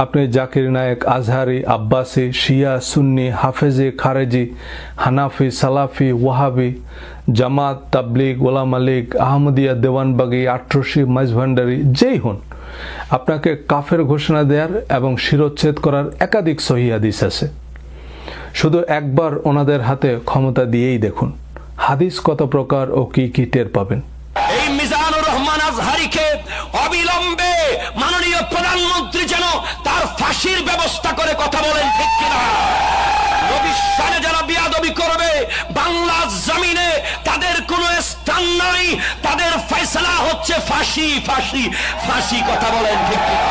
আপনি জাকির নায়েক, আজহারি, আব্বাসি, শিয়া, সুন্নি, হাফেজি, খারেজি, হানাফি, সালাফি, ওয়াহাবি, জামাত, তাবলিগ, ওলামা লীগ, আহমদিয়া, দেওয়ানবাগি, আটরশি, মাইজভান্ডারি, যেই হন, আপনাকে কাফের ঘোষণা দেওয়ার এবং শিরোচ্ছেদ করার একাধিক সহিহ হাদিস আছে। শুধু একবার ওনাদের হাতে ক্ষমতা দিয়েই দেখুন হাদিস কত প্রকার ও কি কি টের পাবেন। এই মিজানুর রহমান আজহারিকে অবিলম্বে মাননীয় প্রধানমন্ত্রী যেন তার ফাঁসির ব্যবস্থা করে কথা বলেন, ঠিক কিনা? নবীর শানে যারা বিয়াদবি করবে বাংলা জমিনে তাদের কোনো স্থান নাই, তাদের ফয়সালা হচ্ছে ফাঁসি, ফাঁসি, ফাঁসি, কথা বলেন, ঠিক কিনা?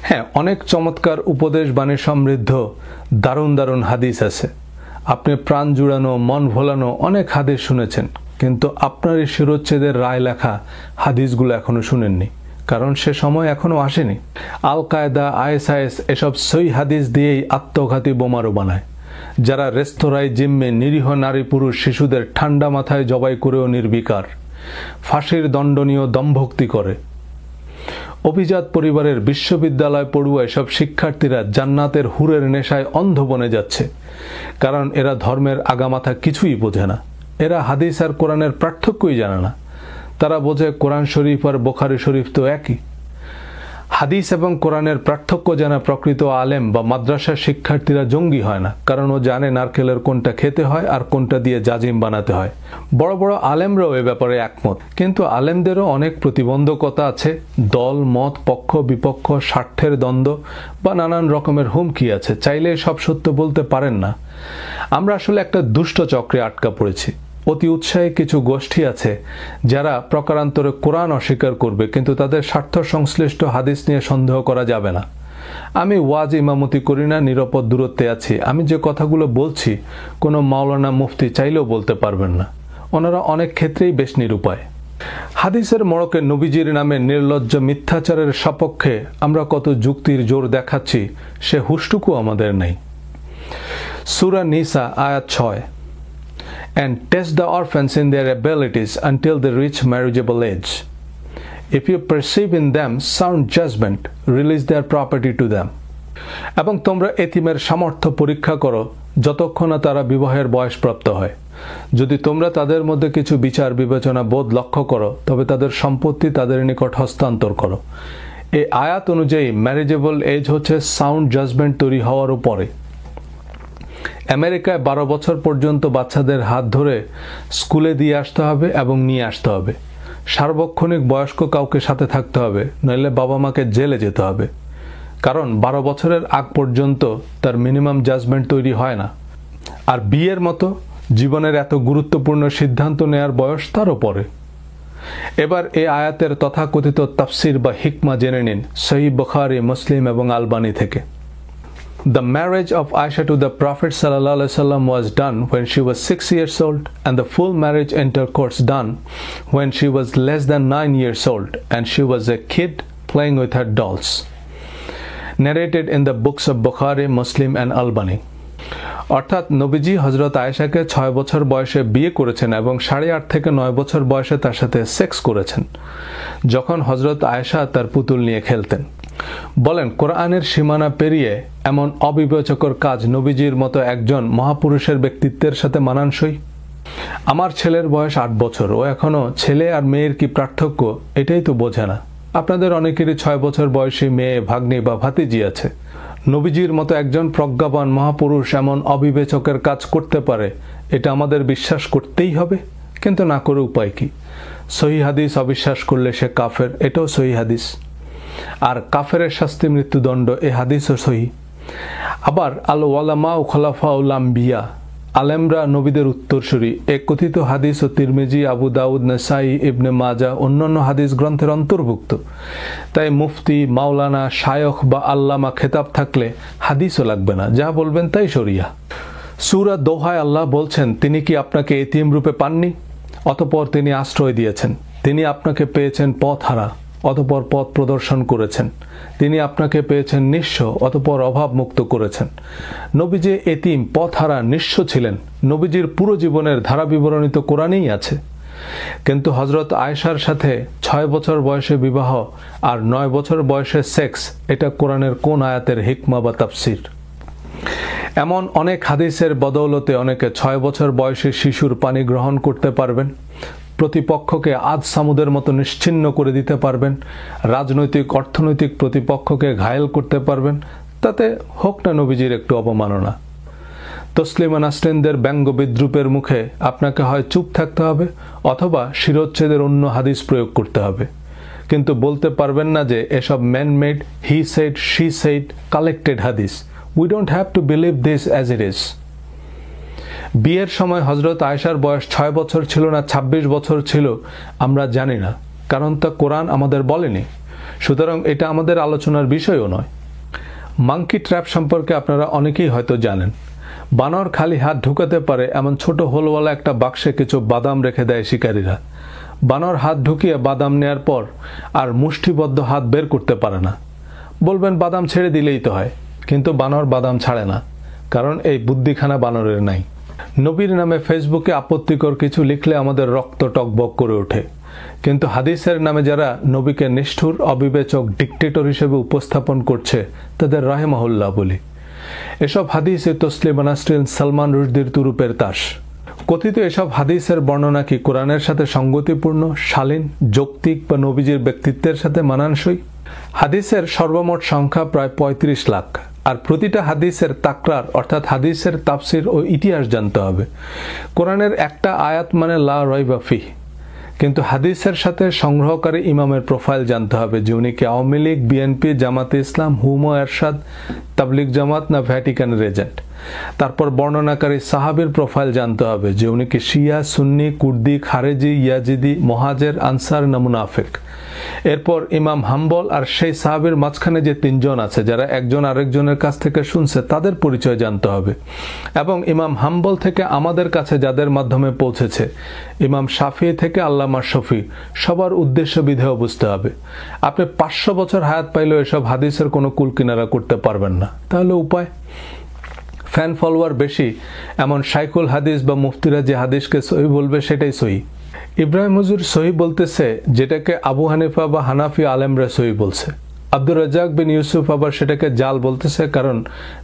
হ্যাঁ, অনেক চমৎকার উপদেশ বাণী সমৃদ্ধ দারুণ দারুণ হাদিস আছে। আপনি প্রাণ জুড়ানো, মন ভোলানো অনেক হাদিস শুনেছেন, কিন্তু আপনার এই শিরোচ্ছেদের রায় লেখা হাদিসগুলো এখনো শুনেননি, কারণ সে সময় এখনো আসেনি। আল কায়দা, ISIS এসব সই হাদিস দিয়েই আত্মঘাতী বোমারু বানায়, যারা রেস্তোরাঁয়, জিম্মে নিরীহ নারী পুরুষ শিশুদের ঠান্ডা মাথায় জবাই করেও নির্বিকার, ফাঁসির দণ্ডনীয় দমভক্তি করে। অভিজাত পরিবারের বিশ্ববিদ্যালয় পড়ুয়া এসব শিক্ষার্থীরা জান্নাতের হুরের নেশায় অন্ধ বনে যাচ্ছে, কারণ এরা ধর্মের আগামাথা কিছুই বোঝে না। এরা হাদিস আর কোরআনের পার্থক্যই জানে না। তারা বোঝে কোরআন শরীফ আর বুখারী শরীফ তো একই। হাদিস এবং কোরআনের পার্থক্য জানা প্রকৃত আলেম বা মাদ্রাসার শিক্ষার্থীরা জঙ্গি হয় না, কারণ ও জানে নারকেলের কোনটা খেতে হয় আর কোনটা দিয়ে জাজিম বানাতে হয়। বড় বড় আলেমরাও এ ব্যাপারে একমত, কিন্তু আলেমদেরও অনেক প্রতিবন্ধকতা আছে। দল, মত, পক্ষ বিপক্ষ, স্বার্থের দ্বন্দ্ব বা নানান রকমের হুমকি আছে। চাইলে সব সত্য বলতে পারেন না। আমরা আসলে একটা দুষ্ট চক্রে আটকা পড়েছি। অতি উৎসাহী কিছু গোষ্ঠী আছে যারা প্রকারান্তরে কোরআন অস্বীকার করবে, কিন্তু তাদের স্বার্থ সংশ্লিষ্ট হাদিস নিয়ে সন্দেহ করা যাবে না। আমি ওয়াজ ইমামতি করি না, নিরাপদ দূরত্বে আছি। আমি যে কথাগুলো বলছি কোনো মাওলানা মুফতি চাইলেও বলতে পারবেন না। ওনারা অনেক ক্ষেত্রেই বেশ নিরুপায়। হাদিসের মোড়কে নবীজির নামে নির্লজ্জ মিথ্যাচারের সপক্ষে আমরা কত যুক্তির জোর দেখাচ্ছি, সে হুঁশটুকু আমাদের নেই। সূরা নিসা আয়াত 6, and test the orphans in their abilities until they reach marriageable age. If you perceive in them sound judgment, release their property to them. এবং তোমরা এতিমের সামর্থ্য পরীক্ষা করো যতক্ষণ না তারা বিবাহের বয়সপ্রাপ্ত হয়। যদি তোমরা তাদের মধ্যে কিছু বিচার বিবেচনা বোধ লক্ষ্য করো, তবে তাদের সম্পত্তি তাদের নিকট হস্তান্তর করো। এই আয়াত অনুযায়ী ম্যারেজেবল এজ হচ্ছে সাউন্ড জাজমেন্ট তৈরি হওয়ার উপরে। আমেরিকায় 12 বছর পর্যন্ত বাচ্চাদের হাত ধরে স্কুলে দিয়ে আসতে হবে এবং নিয়ে আসতে হবে। সার্বক্ষণিক বয়স্ক কাউকে সাথে থাকতে হবে, নইলে বাবা মাকে জেলে যেতে হবে, কারণ 12 বছরের আগ পর্যন্ত তার মিনিমাম জাজমেন্ট তৈরি হয় না। আর বিয়ের মতো জীবনের এত গুরুত্বপূর্ণ সিদ্ধান্ত নেয়ার বয়স তারও পরে। এবার এই আয়াতের তথাকথিত তাফসির বা হিকমা জেনে নিন সহিহ বুখারী, মুসলিম এবং আলবানী থেকে। The marriage of Aisha to the Prophet ﷺ was done when she was 6 years old, and the full marriage intercourse done when she was less than 9 years old, and she was a kid playing with her dolls. Narrated in the books of Bukhari, Muslim and Albani. অর্থাৎ নবীজি হযরত আয়েশাকে 6 বছর বয়সে বিয়ে করেছেন এবং 8.5 থেকে 9 বছর বয়সে তার সাথে সেক্স করেছেন, যখন হযরত আয়েশা তার পুতুল নিয়ে খেলতেন। বলেন, কোরআনের সীমানা পেরিয়ে এমন অবিবেচকর কাজ নবীজির মতো একজন মহাপুরুষের ব্যক্তিত্বের সাথে মানানসই? আমার ছেলের বয়স 8 বছর, ও এখনো ছেলে আর মেয়ের কি পার্থক্য এটাই তো বোঝে না। আপনাদের অনেকেরই 6 বছর বয়সী মেয়ে, ভাগ্নি বা ভাতিজি আছে। নবীজির মতো একজন প্রজ্ঞাবান মহাপুরুষ এমন অবিবেচকের কাজ করতে পারে, এটা আমাদের বিশ্বাস করতেই হবে, কিন্তু না করে উপায় কি? সহিহ হাদিস অবিশ্বাস করলে সে কাফের, এটাও সহিহ হাদিস। আর কাফেরের শাস্তি মৃত্যুদণ্ড, এ হাদিসও সহিহ। আবার আল ওয়ালামা ও খলাফাউল আম্বিয়া, আলেমরা নবীদের উত্তরসূরি, এ কথিত হাদিস ও তিরমিজি, আবু দাউদ, নাসাই, ইবনে মাজা অন্যান্য হাদিস গ্রন্থের অন্তর্ভুক্ত। তাই মুফতি, মাওলানা, শায়খ বা আল্লামা খেতাব থাকলে হাদিসও লাগবে না, যা বলবেন তাই শরিয়া। সূরা দোহায় আল্লাহ বলছেন, তিনি কি আপনাকে এতিম রূপে পাননি? অতঃপর তিনি আশ্রয় দিয়েছেন। তিনি আপনাকে পেয়েছেন পথহারা, অতঃপর পথ প্রদর্শন করেছেন। তিনি আপনাকে পেয়েছেন নিঃস্ব, অতঃপর অভাব মুক্ত করেছেন। নবীজি এতিম, পথহারা, নিঃস্ব ছিলেন। নবীজির পুরো জীবনের ধারা বিবরণী তো কোরআনেই আছে। কিন্তু হযরত আয়েশার সাথে 6 বছর বয়সে বিবাহ আর 9 বছর বয়সে সেক্স, এটা কোরআনের কোন আয়াতের হিকমা বা তাফসির? এমন অনেক হাদিসের বদৌলতে অনেকে 6 বছর বয়সী শিশুর পানি গ্রহণ করতে পারবেন, প্রতিপক্ষকে আদ সামুদের মতো নিশ্চিহ্ন করে দিতে পারবেন, রাজনৈতিক অর্থনৈতিক প্রতিপক্ষকে ঘায়েল করতে পারবেন। তাতে হোক না নবীজির একটু অবমাননা। তসলিমা নাসরিনদের ব্যঙ্গ বিদ্রুপের মুখে আপনাকে হয় চুপ থাকতে হবে অথবা শিরোচ্ছেদের অন্য হাদিস প্রয়োগ করতে হবে, কিন্তু বলতে পারবেন না যে এসব man made, he said, she said, collected হাদিস। We don't have to believe this as it is. বিয়ের সময় হযরত আয়েশার বয়স 6 বছর ছিল না 26 বছর ছিল আমরা জানি না, কারণ তা কোরআন আমাদের বলেনি। সুতরাং এটা আমাদের আলোচনার বিষয়ও নয়। মাঙ্কি ট্র্যাপ সম্পর্কে আপনারা অনেকেই হয়তো জানেন। বানর খালি হাত ঢুকাতে পারে এমন ছোট হোলওয়ালা একটা বাক্সে কিছু বাদাম রেখে দেয় শিকারীরা। বানর হাত ঢুকিয়ে বাদাম নেয়ার পর আর মুষ্টিবদ্ধ হাত বের করতে পারে না। বলবেন বাদাম ছেড়ে দিলেই তো হয়, কিন্তু বানর বাদাম ছাড়ে না, কারণ এই বুদ্ধিখানা বানরের নাই। নবীর নামে ফেসবুকে আপত্তিকর কিছু লিখলে আমাদের রক্ত টকবক করে ওঠে, কিন্তু হাদিসের নামে যারা নবীকে নিষ্ঠুর, অবিবেচক, ডিক্টেটর হিসেবে উপস্থাপন করছে তাদের রাহেমাহুল্লাহ বলি। এসব হাদিসে তসলিমা নাসরিন, সালমান রুশদির তুরুপের তাস। কথিত এসব হাদিসের বর্ণনা কি কোরআনের সাথে সঙ্গতিপূর্ণ, শালীন, যৌক্তিক বা নবীজির ব্যক্তিত্বের সাথে মানানসই? হাদিসের সর্বমোট সংখ্যা প্রায় 35 লাখ, আর প্রতিটা হাদিসের তাকরার অর্থাৎ হাদিসের তাফসির ও ইতিহাস জানতে হবে। কোরআনের একটা আয়াত মানে লা রাইবা ফিহ, কিন্তু হাদিসের সাথে সংগ্রহকারী ইমামের প্রোফাইল জানতে হবে, যে উনি কি আওয়ামী লীগ, বিএনপি, জামাতে ইসলাম, হুমো এরশাদ, তাবলিগ জামাত না ভ্যাটিকানের এজেন্ট। তারপর বর্ণনাকারী সাহাবীর প্রোফাইল জানতে হবে, যে উনি কি শিয়া, সুন্নি, কুর্দি, খারেজি, ইয়াজিদি, মহাজের, আনসার না মুনাফিক। এরপর ইমাম হাম্বল আর সেই সাহাবীর মাঝখানে যে 3 জন আছে যারা একজন আরেকজনের কাছ থেকে শুনছে, তাদের পরিচয় জানতে হবে। এবং ইমাম হাম্বল থেকে আমাদের কাছে যাদের মাধ্যমে পৌঁছেছে, ইমাম শাফি থেকে আল্লামা শফি, সবার উদ্দেশ্য বিধেয় বুঝতে হবে। আপনি 500 বছর হায়াত পাইলেও এসব হাদিসের কোনো কুল কিনারা করতে পারবেন না। তাহলে উপায়? ফ্যান ফলোয়ার বেশি এমন শাইখুল হাদিস বা মুফতিরা যে হাদিসকে সহি বলবে সেটাই সহি। ইব্রাহিম হুজুর সহি বলতেছে যেটাকে আবু হানিফা বা হানাফি আলেমরা সহি বলছে। আব্দুর রাজ্জাক বিন ইউসুফ আবার সেটাকে জাল বলতেছে, কারণ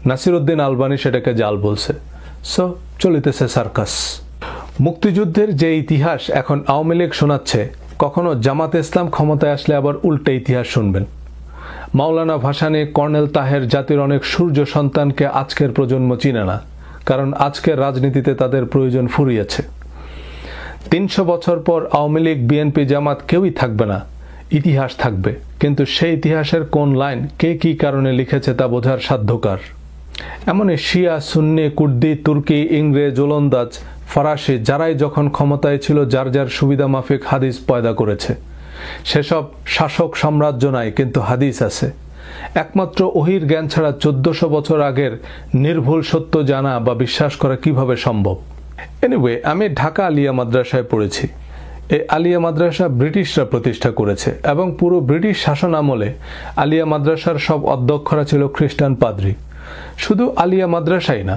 নাসিরউদ্দিন আলবানী সেটাকে জাল বলছে। সো চলিতেছে সার্কাস। মুক্তিযুদ্ধের যে ইতিহাস এখন আওয়ামী লীগ শোনাচ্ছে, কখনো জামাত ইসলাম ক্ষমতায় আসলে আবার উল্টে ইতিহাস শুনবেন। মাওলানা ভাসানী, কর্নেল তাহের জাতির অনেক সূর্য সন্তানকে আজকের প্রজন্ম চিনে না, কারণ আজকের রাজনীতিতে তাদের প্রয়োজন ফুরিয়েছে। 300 বছর পর আওয়ামী লীগ, বিএনপি, জামাত কেউই থাকবে না, ইতিহাস থাকবে। কিন্তু সেই ইতিহাসের কোন লাইন কে কি কারণে লিখেছে তা বোঝার সাধ্যকার। এমনই শিয়া, সুন্নি, কুর্দি, তুর্কি, ইংরেজ, ওলন্দাজ ফরাসি যারাই যখন ক্ষমতায় ছিল যার যার সুবিধা মাফিক হাদিস পয়দা করেছে। সেসব শাসক সাম্রাজ্য নাই, কিন্তু হাদিস আছে। একমাত্র ওহির জ্ঞান ছাড়া 1400 বছর আগের নির্ভুল সত্য জানা বা বিশ্বাস করা কিভাবে সম্ভব? এনিওয়ে, আমি ঢাকা আলিয়া মাদ্রাসায় পড়েছি। এই আলিয়া মাদ্রাসা ব্রিটিশরা প্রতিষ্ঠা করেছে এবং পুরো ব্রিটিশ শাসন আমলে আলিয়া মাদ্রাসার সব অধ্যক্ষরা ছিল খ্রিস্টান পাদ্রী। শুধু আলিয়া মাদ্রাসাই না,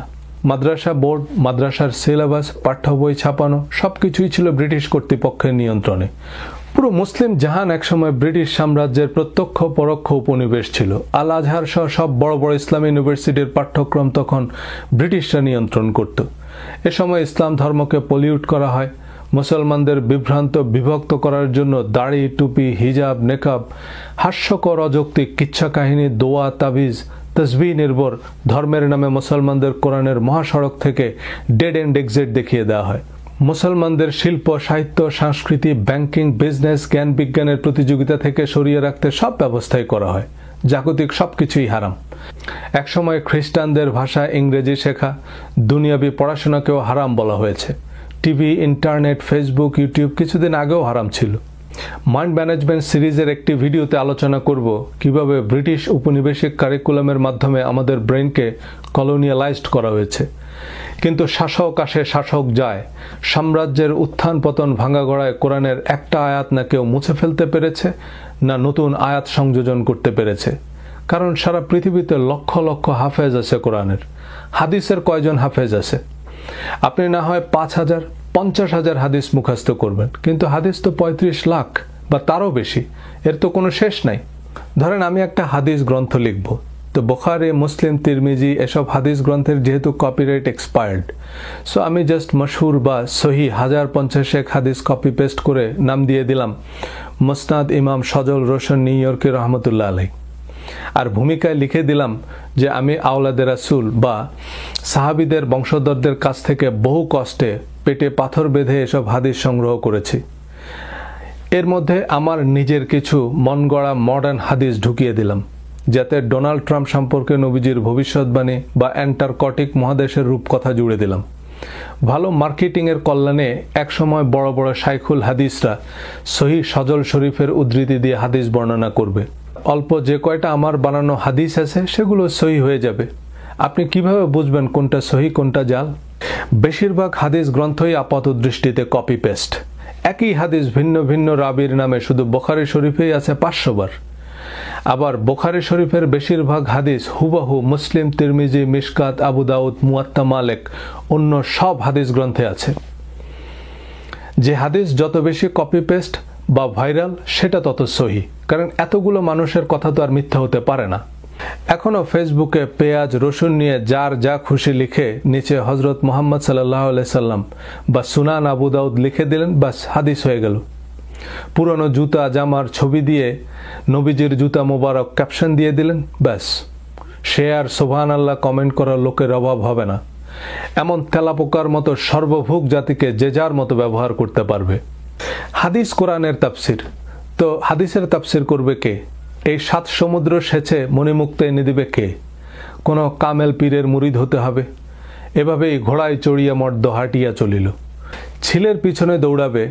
মাদ্রাসা বোর্ড, মাদ্রাসার সিলেবাস, পাঠ্য বই ছাপানো সবকিছুই ছিল ব্রিটিশ কর্তৃপক্ষের নিয়ন্ত্রণে। পুরো মুসলিম জাহান একসময় ব্রিটিশ সাম্রাজ্যের প্রত্যক্ষ পরোক্ষ উপনিবেশ ছিল। আল আজহার সহ সব বড় বড় ইসলামী ইউনিভার্সিটির পাঠ্যক্রম তখন ব্রিটিশরা নিয়ন্ত্রণ করত। এ সময় ইসলাম ধর্মকে পলিউট করা হয়। মুসলমানদের বিভ্রান্ত বিভক্ত করার জন্য দাড়ি, টুপি, হিজাব, নেকাব, হাস্যকর অযৌক্তিক কিচ্ছা কাহিনী, দোয়া, তাবিজ, তসবিহ নির্ভর ধর্মের নামে মুসলমানদের কোরআনের মহাসড়ক থেকে ডেড এন্ড এক্সিট দেখিয়ে দেওয়া হয়। মুসলমানদের শিল্প, সাহিত্য, সংস্কৃতি, ব্যাংকিং, বিজনেস, জ্ঞান বিজ্ঞানের প্রতিযোগিতা থেকে সরিয়ে রাখতে সব ব্যবস্থাই করা হয়। জাগতিক সবকিছুই হারাম। একসময় খ্রিস্টানদের ভাষা ইংরেজি শেখা, দুনিয়াবি পড়াশোনাকেও হারাম বলা হয়েছে। টিভি, ইন্টারনেট, ফেসবুক, ইউটিউব কিছুদিন আগেও হারাম ছিল। মাইন্ড ম্যানেজমেন্ট সিরিজের একটি ভিডিওতে আলোচনা করব কিভাবে ব্রিটিশ উপনিবেশিক কারিকুলামের মাধ্যমে আমাদের ব্রেনকে কলোনিয়ালাইজড করা হয়েছে। কিন্তু শাসক আসে, শাসক যায়। সাম্রাজ্যের উত্থান পতন ভাঙা গড়ায় কোরআনের একটা আয়াত না কেউ মুছে ফেলতে পেরেছে, না নতুন আয়াত সংযোজন করতে পেরেছে। কারণ সারা পৃথিবীতে লক্ষ লক্ষ হাফেজ আছে কোরআনের। হাদিসের কয়জন হাফেজ আছে? আপনি না হয় 5000, 50,000 হাদিস মুখস্থ করবেন, কিন্তু হাদিস তো 35 লাখ বা তারও বেশি। এর তো কোনো শেষ নাই। ধরেন আমি একটা হাদিস গ্রন্থ লিখব, তো বুখারী, মুসলিম, তিরমিজি এসব হাদিস গ্রন্থের যেহেতু কপিরাইট এক্সপায়ার্ড, সো আমি জাস্ট মশহুর বা সহি 1050 হাদিস কপি পেস্ট করে নাম দিয়ে দিলাম মুসনাদ ইমাম সজল রোশন নিউ ইয়র্কি রহমতুল্লাহ আলাই। আর ভূমিকায় লিখে দিলাম যে আমি আওলাদে রাসূল বা সাহাবীদের বংশধরদের কাছ থেকে বহু কষ্টে পেটে পাথর বেঁধে এসব হাদিস সংগ্রহ করেছি। এর মধ্যে আমার নিজের কিছু মন গড়া মডার্ন হাদিস ঢুকিয়ে দিলাম, যাতে ডোনাল্ড ট্রাম্প সম্পর্কে নবীজির ভবিষ্যৎবাণী বা অ্যান্টার্কটিক মহাদেশের রূপকথা জুড়ে দিলাম। ভালো মার্কেটিংয়ের কল্যাণে একসময় বড় বড় শাইখুল হাদিসরা সহিহ সজল শরীফের উদ্ধৃতি দিয়ে হাদিস বর্ণনা করবে। অল্প যে কয়টা আমার বানানো হাদিস আছে সেগুলো সহি হয়ে যাবে। আপনি কিভাবে বুঝবেন কোনটা সহি কোনটা জাল? বেশিরভাগ হাদিস গ্রন্থই আপাত দৃষ্টিতে কপি পেস্ট। একই হাদিস ভিন্ন ভিন্ন রাবির নামে শুধু বুখারী শরীফেই আছে 500 বার। আবার বুখারী শরীফের বেশিরভাগ হাদিস হুবহু মুসলিম, তিরমিজি, মিশকাত, আবু দাউদ, মুয়াত্তা মালিক অন্য সব হাদিস গ্রন্থে আছে। যে হাদিস যত বেশি কপি পেস্ট বা ভাইরাল সেটা তত সহি, কারণ এতগুলো মানুষের কথা তো আর মিথ্যা হতে পারে না। এখনো ফেসবুকে পেঁয়াজ রসুন নিয়ে যার যা খুশি লিখে নিচে হজরত মুহাম্মদ সাল্লাল্লাহু আলাইহি সাল্লাম বা সুনান আবু দাউদ লিখে দিলেন, বাস হাদিস হয়ে গেল। পুরনো জুতা জামার ছবি দিয়ে নবীজির জুতা মোবারক ক্যাপশন দিয়ে দিলেন, ব্যাস। সে আর সুবহানাল্লাহ কমেন্ট করার লোকের অভাব হবে না। এমন তেলাপোকার মতো সর্বভুক জাতিকে যে যার মতো ব্যবহার করতে পারবে। হাদিস কোরআনের তাফসির, তো হাদিসের তাফসির করবে কে? এই 7 সমুদ্র সেচে মণিমুক্ত এনে দিবে কে? কোনো কামেল পীরের মুরিদ হতে হবে। এভাবেই ঘোড়ায় চড়িয়া মর্দ হাঁটিয়া চলিল। ছিলের পিছনে দৌড়াবে,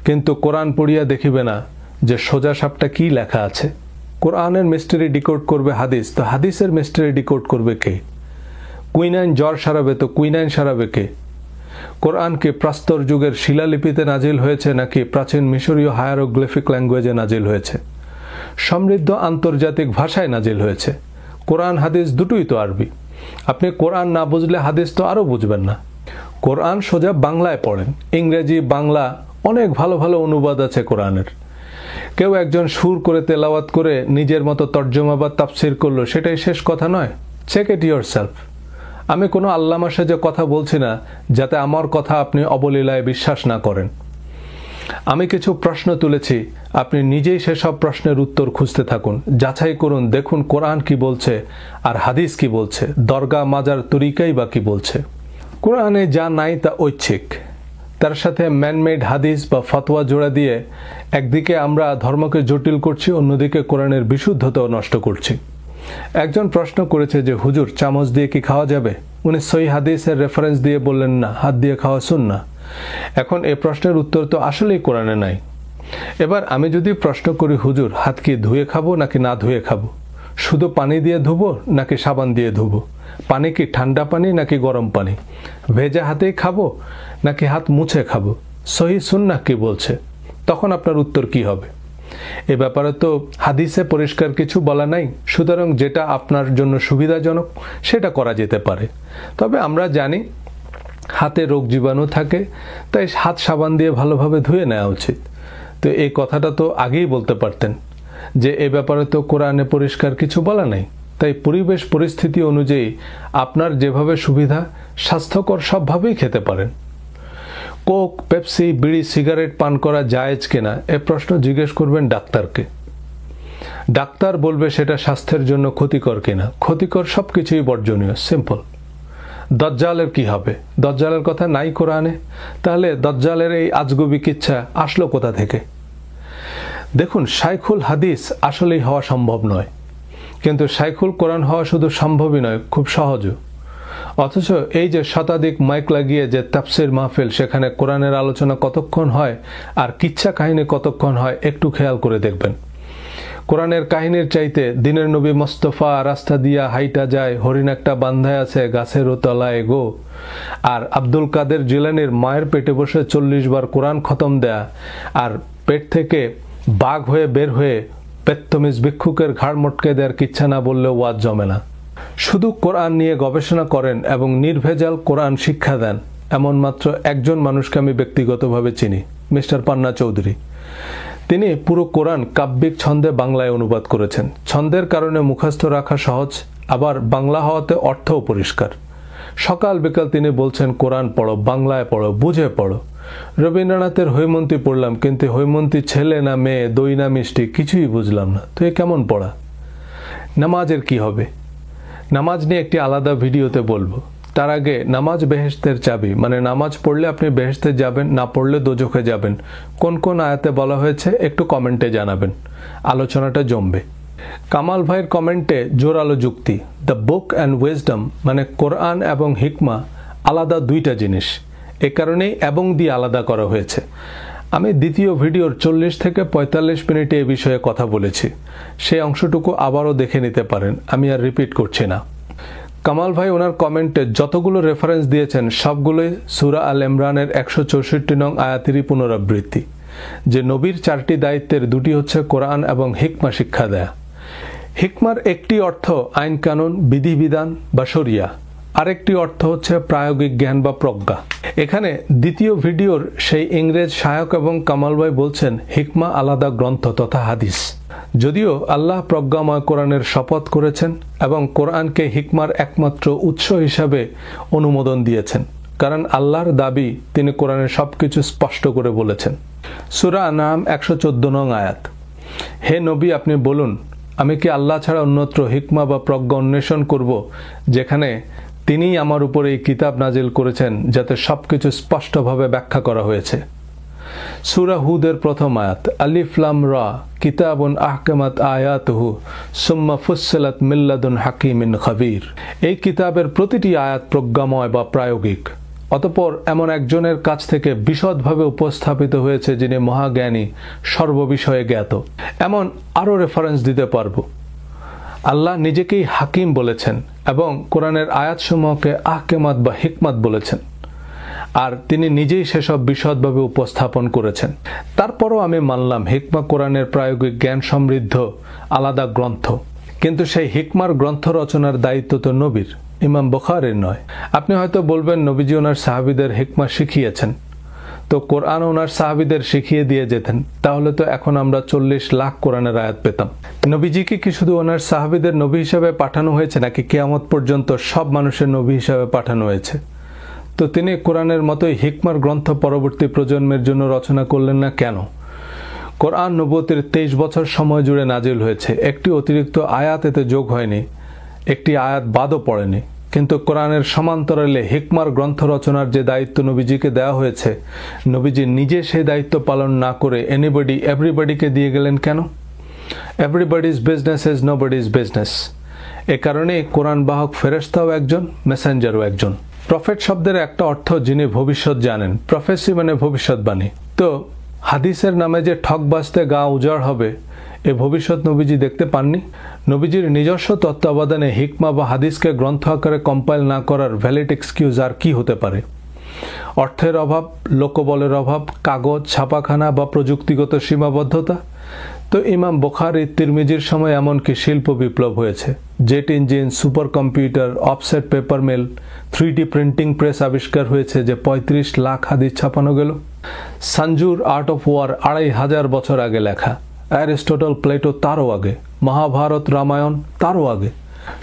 কিন্তু কোরআন পড়িয়া দেখিবে না যে সোজা সাপটা কি লেখা আছে। কোরআনের মিস্টারি ডিকোড করবে হাদিস, তো হাদিসের মিস্টারি ডিকোড করবে কে? কুইনাইন জ্বর সারাবে, তো কুইনাইন সারাবে কে? কোরআন কি প্রস্তর যুগের শিলালিপিতে নাজিল হয়েছে নাকি প্রাচীন মিশরীয় হায়ারোগ্লিফিক ল্যাঙ্গুয়েজে নাজিল হয়েছে? সমৃদ্ধ আন্তর্জাতিক ভাষায় নাজিল হয়েছে। কোরআন হাদিস দুটোই তো আরবি। আপনি কোরআন না বুঝলে হাদিস তো আরও বুঝবেন না। কোরআন সোজা বাংলায় পড়েন, ইংরেজি, বাংলা অনেক ভালো ভালো অনুবাদ আছে কোরআনের। কেউ একজন সুর করে তেলাওয়াত করে নিজের মতো তর্জমা বা তাফসির করলো, সেটাই শেষ কথা নয়। Check it yourself. আমি কোনো আল্লামা সেজে কথা বলছি না যাতে আমার কথা আপনি অবলীলায় বিশ্বাস না করেন। আমি কিছু প্রশ্ন তুলেছি, আপনি নিজেই সেসব প্রশ্নের উত্তর খুঁজতে থাকুন, যাচাই করুন, দেখুন কোরআন কি বলছে আর হাদিস কি বলছে, দরগা মাজার তরিকাই বা কি বলছে। কোরআনে যা নাই তা ঐচ্ছিক, তার সাথে ম্যানমেড হাদিস বা ফতোয়া জোড়া দিয়ে একদিকে আমরা ধর্মকে জটিল করছি, অন্যদিকে কোরআনের বিশুদ্ধতাও নষ্ট করছি। একজন প্রশ্ন করেছে যে হুজুর চামচ দিয়ে কি খাওয়া যাবে? উনি সহিহ হাদিসের রেফারেন্স দিয়ে বললেন না, হাত দিয়ে খাওয়া সুন্নাহ। এখন এই প্রশ্নের উত্তর তো আসলেই কোরআনে নাই। এবার আমি যদি প্রশ্ন করি, হুজুর হাত কি ধুয়ে খাবো নাকি না ধুয়ে খাবো, শুধু পানি দিয়ে ধুবো নাকি সাবান দিয়ে ধুবো, পানি কি ঠান্ডা পানি নাকি গরম পানি, ভেজা হাতেই খাবো নাকি হাত মুছে খাবো, সহি সুন্নাহ কি বলছে, তখন আপনার উত্তর কি হবে? এ ব্যাপারে তো হাদিসে পরিষ্কার কিছু বলা নাই, সুতরাং যেটা আপনার জন্য সুবিধাজনক সেটা করা যেতে পারে। তবে আমরা জানি হাতে রোগ জীবাণু থাকে, তাই হাত সাবান দিয়ে ভালোভাবে ধুয়ে নেওয়া উচিত। তো এই কথাটা তো আগেই বলতে পারতেন যে এ ব্যাপারে তো কোরআনে পরিষ্কার কিছু বলা নাই, তাই পরিবেশ পরিস্থিতি অনুযায়ী আপনার যেভাবে সুবিধা স্বাস্থ্যকর সবভাবেই খেতে পারেন। কোক, পেপসি, বিড়ি, সিগারেট পান করা জায়েজ কিনা এ প্রশ্ন জিজ্ঞেস করবেন ডাক্তারকে। ডাক্তার বলবে সেটা স্বাস্থ্যের জন্য ক্ষতিকর কিনা। ক্ষতিকর সবকিছুই বর্জনীয়, সিম্পল। দজ্জালের কি হবে? দজ্জালের কথা নাই কোরআনে, তাহলে দজ্জালের এই আজগুবি কিচ্ছা আসলো কোথা থেকে? দেখুন, শাইখুল হাদিস আসলেই হওয়া সম্ভব নয়, কিন্তু শাইখুল কোরআন হওয়া শুধু সম্ভবই নয়, খুব সহজও। অথচ এই যে শতাধিক মাইক লাগিয়ে যে তাফসির মাহফিল, সেখানে কোরআনের আলোচনা কতক্ষণ হয় আর কিচ্ছা কাহিনী কতক্ষণ হয় একটু খেয়াল করে দেখবেন। কোরআনের কাহিনীর চাইতে দিনের নবী মোস্তফা রাস্তা দিয়া হাইটা যায়, হরিণ একটা বান্ধায় আছে গাছেরও তলায় গো, আর আব্দুল কাদের জিলানির মায়ের পেটে বসে 40 বার কোরআন খতম দেয়া, আর পেট থেকে বাঘ হয়ে বের হয়ে পেত্তমিজ ভিক্ষুকের ঘাড় মটকে দেওয়ার কিচ্ছা না বললেও ওয়াজ জমে না। শুধু কোরআন নিয়ে গবেষণা করেন এবং নির্ভেজাল কোরআন শিক্ষা দেন এমন মাত্র একজন মানুষকে আমি ব্যক্তিগতভাবে চিনি, মিস্টার পান্না চৌধুরী। তিনি পুরো কোরআন কাব্যিক ছন্দে বাংলায় অনুবাদ করেছেন। ছন্দের কারণে মুখস্থ রাখা সহজ, আবার বাংলা হওয়াতে অর্থও পরিষ্কার। সকাল বিকাল তিনি বলছেন কোরআন পড়ো, বাংলায় পড়ো, বুঝে পড়ো। রবীন্দ্রনাথের হৈমন্তী পড়লাম, কিন্তু হৈমন্তী ছেলে না মেয়ে, দই না মিষ্টি, কিছুই বুঝলাম না। তো এ কেমন পড়া? নামাজের কি হবে? নামাজ নিয়ে একটি আলাদা ভিডিওতে বলবো। তার আগে, নামাজ বেহেশতের চাবি, মানে নামাজ পড়লে আপনি বেহেশতে যাবেন, না পড়লে দোজখে যাবেন, কোন কোন আয়াতে বলা হয়েছে একটু কমেন্টে জানাবেন, আলোচনাটা জমবে। কামাল ভাইয়ের কমেন্টে জোরালো যুক্তি, দ্য বুক অ্যান্ড উইজডম মানে কোরআন এবং হিকমা আলাদা দুইটা জিনিস, এ কারণেই এবং দিয়ে আলাদা করা হয়েছে। আমি দ্বিতীয় ভিডিওর 40 থেকে 45 মিনিটে এ বিষয়ে কথা বলেছি, সেই অংশটুকু আবারও দেখে নিতে পারেন, আমি আর রিপিট করছি না। কামাল ভাই ওনার কমেন্টে যতগুলো রেফারেন্স দিয়েছেন সবগুলোই সূরা আল ইমরানের 164 নং আয়াতেরই পুনরাবৃত্তি, যে নবীর 4টি দায়িত্বের 2টি হচ্ছে কোরআন এবং হিকমা শিক্ষা দেয়া। হিকমার একটি অর্থ আইন কানুন, বিধিবিধান বা শরিয়া, আরেকটি অর্থ হচ্ছে প্রায়োগিক জ্ঞান বা প্রজ্ঞা। এখানে দ্বিতীয় ভিডিওর সেই ইংরেজ সহায়ক এবং কামাল ভাই বলছেন হিকমা আলাদা গ্রন্থ তথা হাদিস। যদিও আল্লাহ প্রজ্ঞাময় কোরআনের শপথ করেছেন এবং কোরআনকে হিকমার একমাত্র উৎস হিসাবে অনুমোদন দিয়েছেন, কারণ আল্লাহর দাবি তিনি কোরআনের সবকিছু স্পষ্ট করে বলেছেন। সূরা আনআম 114 নং আয়াত, হে নবী আপনি বলুন, আমি কি আল্লাহ ছাড়া অন্যত্র হিকমা বা প্রজ্ঞা অন্বেষণ করব, যেখানে তিনিই আমার উপরে এই কিতাব নাজিল করেছেন যাতে সবকিছু স্পষ্টভাবে ব্যাখ্যা করা হয়েছে। সূরা হুদের প্রথম আয়াত, আলিফ লাম রা কিতাবুন আহকামাত আয়াতুহু সুম্মা ফুসসিলাত মিন লাদুন হাকিমিন খাবীর। এই কিতাবের প্রতিটি আয়াত প্রজ্ঞাময় বা প্রায়োগিক, অতঃপর এমন একজনের কাছ থেকে বিশদভাবে উপস্থাপিত হয়েছে যিনি মহাজ্ঞানী, সর্ববিষয়ে জ্ঞাত। এমন আরও রেফারেন্স দিতে পারবো। আল্লাহ নিজেকেই হাকিম বলেছেন এবং কোরআনের আয়াতসমূহকে আহকামাত বা হিকমাত বলেছেন, আর তিনি নিজেই সেসব বিশদভাবে উপস্থাপন করেছেন। তারপরও আমি মানলাম হিকমা কোরআনের প্রায়োগিক জ্ঞান সমৃদ্ধ আলাদা গ্রন্থ, কিন্তু সেই হিকমার গ্রন্থ রচনার দায়িত্ব তো নবীর, ইমাম বুখারীর নয়। আপনি হয়তো বলবেন নবীজি ওনার সাহাবীদের হিকমা শিখিয়েছেন, তো কোরআন ওনার সাহাবীদের শিখিয়ে দিয়ে যেতেন, তাহলে তো এখন আমরা 40 লাখ কোরআনের আয়াত পেতাম। নবীজিকে কি শুধু ওনার সাহাবীদের নবী হিসাবে পাঠানো হয়েছে, নাকি কিয়ামত পর্যন্ত সব মানুষের নবী হিসাবে পাঠানো হয়েছে? তো তিনি কোরআনের মতোই হিকমার গ্রন্থ পরবর্তী প্রজন্মের জন্য রচনা করলেন না কেন? কোরআন নবুয়তের 23 বছর সময় জুড়ে নাজিল হয়েছে, একটি অতিরিক্ত আয়াত এতে যোগ হয়নি, একটি আয়াত বাদও পড়েনি। কিন্তু কোরআনের সমান্তরালে হিকমার গ্রন্থ রচনার যে দায়িত্ব নবীজিকে দেওয়া হয়েছে, নবীজি নিজে সেই দায়িত্ব পালন না করে এনিবডি এভরিবডিকে দিয়ে গেলেন কেন? Everybody's business is nobody's business. এ কারণে কোরআন বাহক ফেরেশতাও একজন, মেসেঞ্জারও একজন। প্রফেট শব্দের একটা অর্থ যিনি ভবিষ্যৎ জানেন, প্রফেসি মানে ভবিষ্যৎবাণী। তো হাদিসের নামে যে ঠক বাজতে গা উজাড় হবে, এ ভবিষ্যৎ নবীজি দেখতে পাননি? নবীজির নিজস্ব তত্ত্বাবধানে হিকমা বা হাদিসকে গ্রন্থ আকারে কম্পাইল না করার ভ্যালিড এক্সকিউজ আর কি হতে পারে? অর্থের অভাব, লোকবলের অভাব, কাগজ, ছাপাখানা বা প্রযুক্তিগত সীমাবদ্ধতা? তো ইমাম বুখারী, তিরমিজির সময় এমনকি শিল্প বিপ্লব হয়েছে। Jet engine, super computer, offset paper mill, 3D printing press আবিষ্কার হয়েছে যে 35 লাখ হাদিস ছাপানো গেল। সানজুর আর্ট অফ ওয়ার 2500 বছর আগে লেখা, অ্যারিস্টটল, প্লেটো তারও আগে, মহাভারত, রামায়ণ তারও আগে।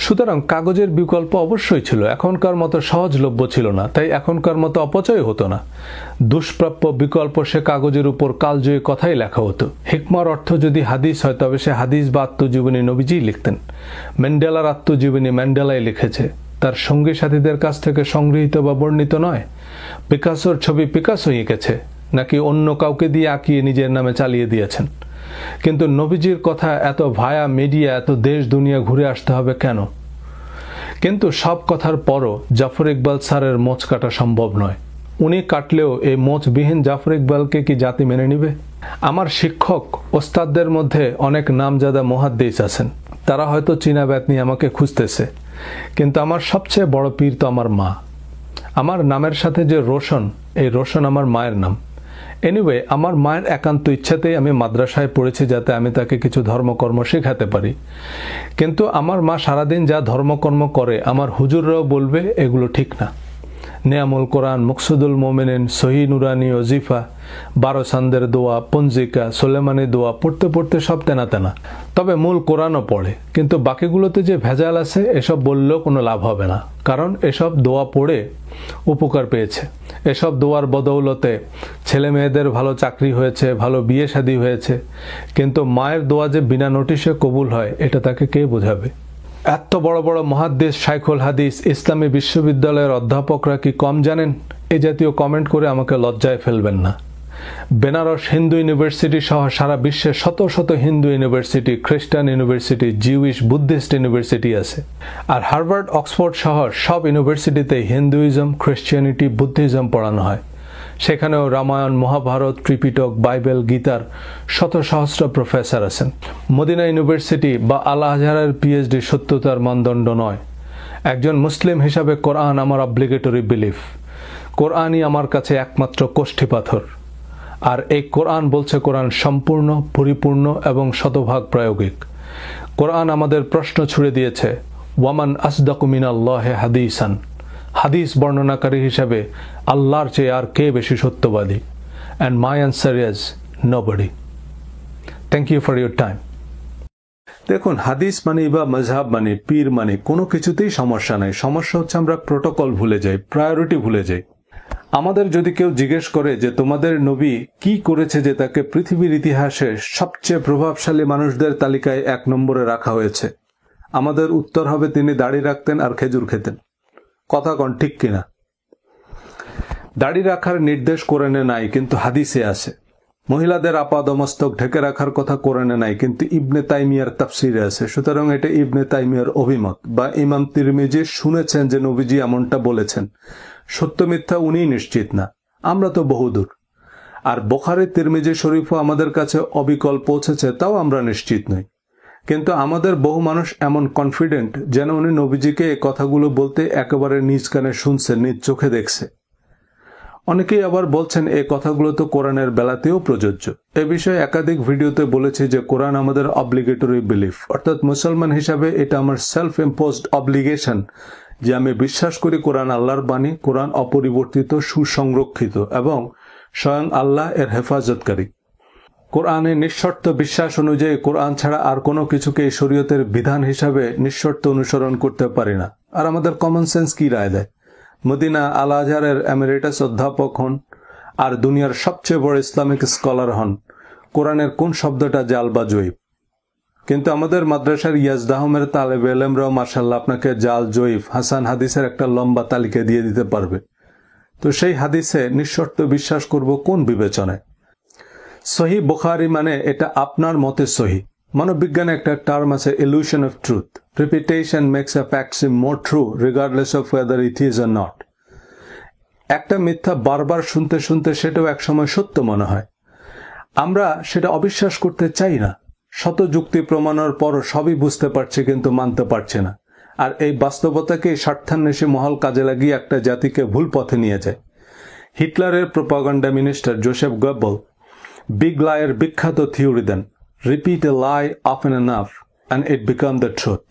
সুতরাং কাগজের বিকল্প অবশ্যই ছিল, এখনকার মতো সহজলভ্য ছিল না, তাই এখনকার মতো অপচয় হতো না। দুষ্প্রাপ্য বিকল্প সে কাগজের উপর কালজয়ী কথাই লেখা হতো। হিকমার অর্থ যদি হাদিস হয় তবে সে হাদিস বা আত্মজীবনী নবীজিই লিখতেন। ম্যান্ডেলার আত্মজীবনী ম্যান্ডেলাই লিখেছে, তার সঙ্গী সাথীদের কাছ থেকে সংগৃহীত বা বর্ণিত নয়। পিকাসোর ছবি পিকাসো এঁকেছে নাকি অন্য কাউকে দিয়ে আঁকিয়ে নিজের নামে চালিয়ে দিয়েছেন? কিন্তু নবীজির কথা এত ভায়া মিডিয়া, এত দেশ দুনিয়া ঘুরে আসতে হবে কেন? কিন্তু সব কথার পরও জাফর ইকবাল স্যারের মোচ কাটা সম্ভব নয়। উনি কাটলেও এই মোচবিহীন জাফর ইকবালকে কি জাতি মেনে নিবে? আমার শিক্ষক ওস্তাদদের মধ্যে অনেক নামজাদা মুহাদ্দিস আছেন, তারা হয়তো চীনা ব্যাত নিয়ে আমাকে খুঁজতেছে, কিন্তু আমার সবচেয়ে বড় পীর তো আমার মা। আমার নামের সাথে যে রোশন, এই রোশন আমার মায়ের নাম। এনিওয়ে, আমার মায়ের একান্ত ইচ্ছাতেই আমি মাদ্রাসায় পড়েছি যাতে আমি তাকে কিছু ধর্মকর্ম শেখাতে পারি। কিন্তু আমার মা সারাদিন যা ধর্মকর্ম করে আমার হুজুররাও বলবে এগুলো ঠিক না। নেয়ামুল কোরআন, মুকসুদুল মোমেনিন, সহি নুরানি, ওজিফা, 12 সান্দের দোয়া, পঞ্জিকা, সোলেমানি দোয়া পড়তে পড়তে সব তেনা তেনা। তবে মূল কোরআনও পড়ে, কিন্তু বাকিগুলোতে যে ভেজাল আছে এসব বললেও কোনো লাভ হবে না, কারণ এসব দোয়া পড়ে উপকার পেয়েছে। এসব দোয়ার বদৌলতে ছেলে মেয়েদের ভালো চাকরি হয়েছে, ভালো বিয়ে শাদী হয়েছে। কিন্তু মায়ের দোয়া যে বিনা নোটিশে কবুল হয় এটা তাকে কে বোঝাবে? এত বড় বড় মুহাদ্দিস, শাইখুল হাদিস, ইসলামী বিশ্ববিদ্যালয়ের অধ্যাপকরা কি কম জানেন? এই জাতীয় কমেন্ট করে আমাকে লজ্জায় ফেলবেন না। বেনারস হিন্দু ইউনিভার্সিটি সহ সারা বিশ্বে শত শত হিন্দু ইউনিভার্সিটি, খ্রিস্টান ইউনিভার্সিটি, জিউইশ, বুদ্ধিস্ট ইউনিভার্সিটি আছে। আর হার্ভার্ড, অক্সফোর্ড সহ সব ইউনিভার্সিটিতে হিন্দুইজম, খ্রিস্টিয়ানিটি, বুদ্ধিজম পড়ানো হয়। সেখানেও রামায়ণ, মহাভারত, ত্রিপিটক, বাইবেল, গীতার শত সহস্র প্রফেসর আছেন। মদিনা ইউনিভার্সিটি বা আল আজহারের পিএইচডি সত্যতার মানদণ্ড নয়। একজন মুসলিম হিসাবে কোরআন আমার অব্লিগেটরি বিলিফ। কোরআনই আমার কাছে একমাত্র কোষ্ঠী পাথর। আর এই কোরআন বলছে কোরআন সম্পূর্ণ, পরিপূর্ণ এবং শতভাগ প্রায়োগিক। কোরআন আমাদের প্রশ্ন ছুড়ে দিয়েছে, ওয়ামান আসদাকু মিনাল্লাহি হাদিসান। হাদিস বর্ণনাকারী হিসেবে আল্লাহর চেয়ে আর কে বেশি সত্যবাদী? And my answer is nobody. Thank you for your time. দেখুন, হাদিস মানে বা মজহাব মানে, পীর মানে কোনো কিছুতেই সমস্যা নাই। সমস্যা হচ্ছে আমরা প্রোটোকল ভুলে যাই, প্রায়োরিটি ভুলে যাই। আমাদের যদি কেউ জিজ্ঞেস করে যে তোমাদের নবী কি করেছে যে তাকে পৃথিবীর ইতিহাসে সবচেয়ে প্রভাবশালী মানুষদের তালিকায় 1 নম্বরে রাখা হয়েছে, আমাদের উত্তর হবে তিনি দাড়ি রাখতেন আর খেজুর খেতেন। কথা কন ঠিক কিনা? দাড়ি রাখার নির্দেশ কোরআনে নাই, কিন্তু হাদিসে আছে। মহিলাদের আপাদমস্তক ঢেকে রাখার কথা কোরআনে নাই, কিন্তু ইবনে তাইমিয়ার তাফসিরে আছে। সুতরাং এটা ইবনে তাইমিয়ার অভিমত, বা ইমাম তিরমিজি শুনেছেন যে নবীজি এমনটা বলেছেন। সত্য মিথ্যা উনিই নিশ্চিত না, আমরা তো বহুদূর। আর বুখারী, তিরমিজি শরীফও আমাদের কাছে অবিকল পৌঁছেছে, তাও আমরা নিশ্চিত নই। কিন্তু আমাদের বহু মানুষ এমন কনফিডেন্ট যেন উনি নবীজিকে এই কথাগুলো বলতে একেবারে নিজ কানে শুনছে, নিজ চোখে দেখছে। অনেকেই আবার বলছেন এই কথাগুলো তো কোরআনের বেলাতেও প্রযোজ্য। এ বিষয়ে একাধিক ভিডিওতে বলেছি যে কোরআন আমাদের অব্লিগেটরি বিলিফ, অর্থাৎ মুসলমান হিসাবে এটা আমার সেলফ ইম্পোজড অব্লিগেশন যে আমি বিশ্বাস করি কোরআন আল্লাহর বাণী, কোরআন অপরিবর্তিত, সুসংরক্ষিত এবং স্বয়ং আল্লাহ এর হেফাজতকারী। কোরআনে নিঃশর্ত বিশ্বাস অনুযায়ী কোরআন ছাড়া আর কোনো কিছুকে এই শরীয়তের বিধান হিসাবে নিঃশর্ত অনুসরণ করতে পারি না। আর আমাদের কমন সেন্স কি রায় দেয়? মদিনা আল আজহারের এমিরেটাস অধ্যাপক হন আর দুনিয়ার সবচেয়ে বড় ইসলামিক স্কলার হন, কোরআনের কোন শব্দটা জাল বা জয়ীব? কিন্তু আমাদের মাদ্রাসার ইয়াজদাহমের তালেবে এলেমরাও মাশাআল্লাহ আপনাকে জাল, জয়ীব, হাসান হাদিসের একটা লম্বা তালিকা দিয়ে দিতে পারবে। তো সেই হাদিসে নিঃশর্ত বিশ্বাস করব কোন বিবেচনায়? সহি বুখারী মানে এটা আপনার মতে সহি। মানববিজ্ঞানে একটা টার্ম আছে, illusion of truth. Repetition makes a fact seem more true regardless of whether it is or not. একটা মিথ্যা বারবার শুনতে শুনতে সেটাও একসময় সত্য মনে হয়। আমরা সেটা অবিশ্বাস করতে চাই না। শত যুক্তি প্রমাণের পরও সবই বুঝতে পারছি, কিন্তু মানতে পারছি না। আর এই বাস্তবতাকেই স্বার্থান্বেষী মহল কাজে লাগিয়ে একটা জাতিকে ভুল পথে নিয়ে যায়। হিটলারের propaganda minister Joseph Goebbels big লায়ের বিখ্যাত থিওরি দেন, repeat a lie often enough and it become the truth.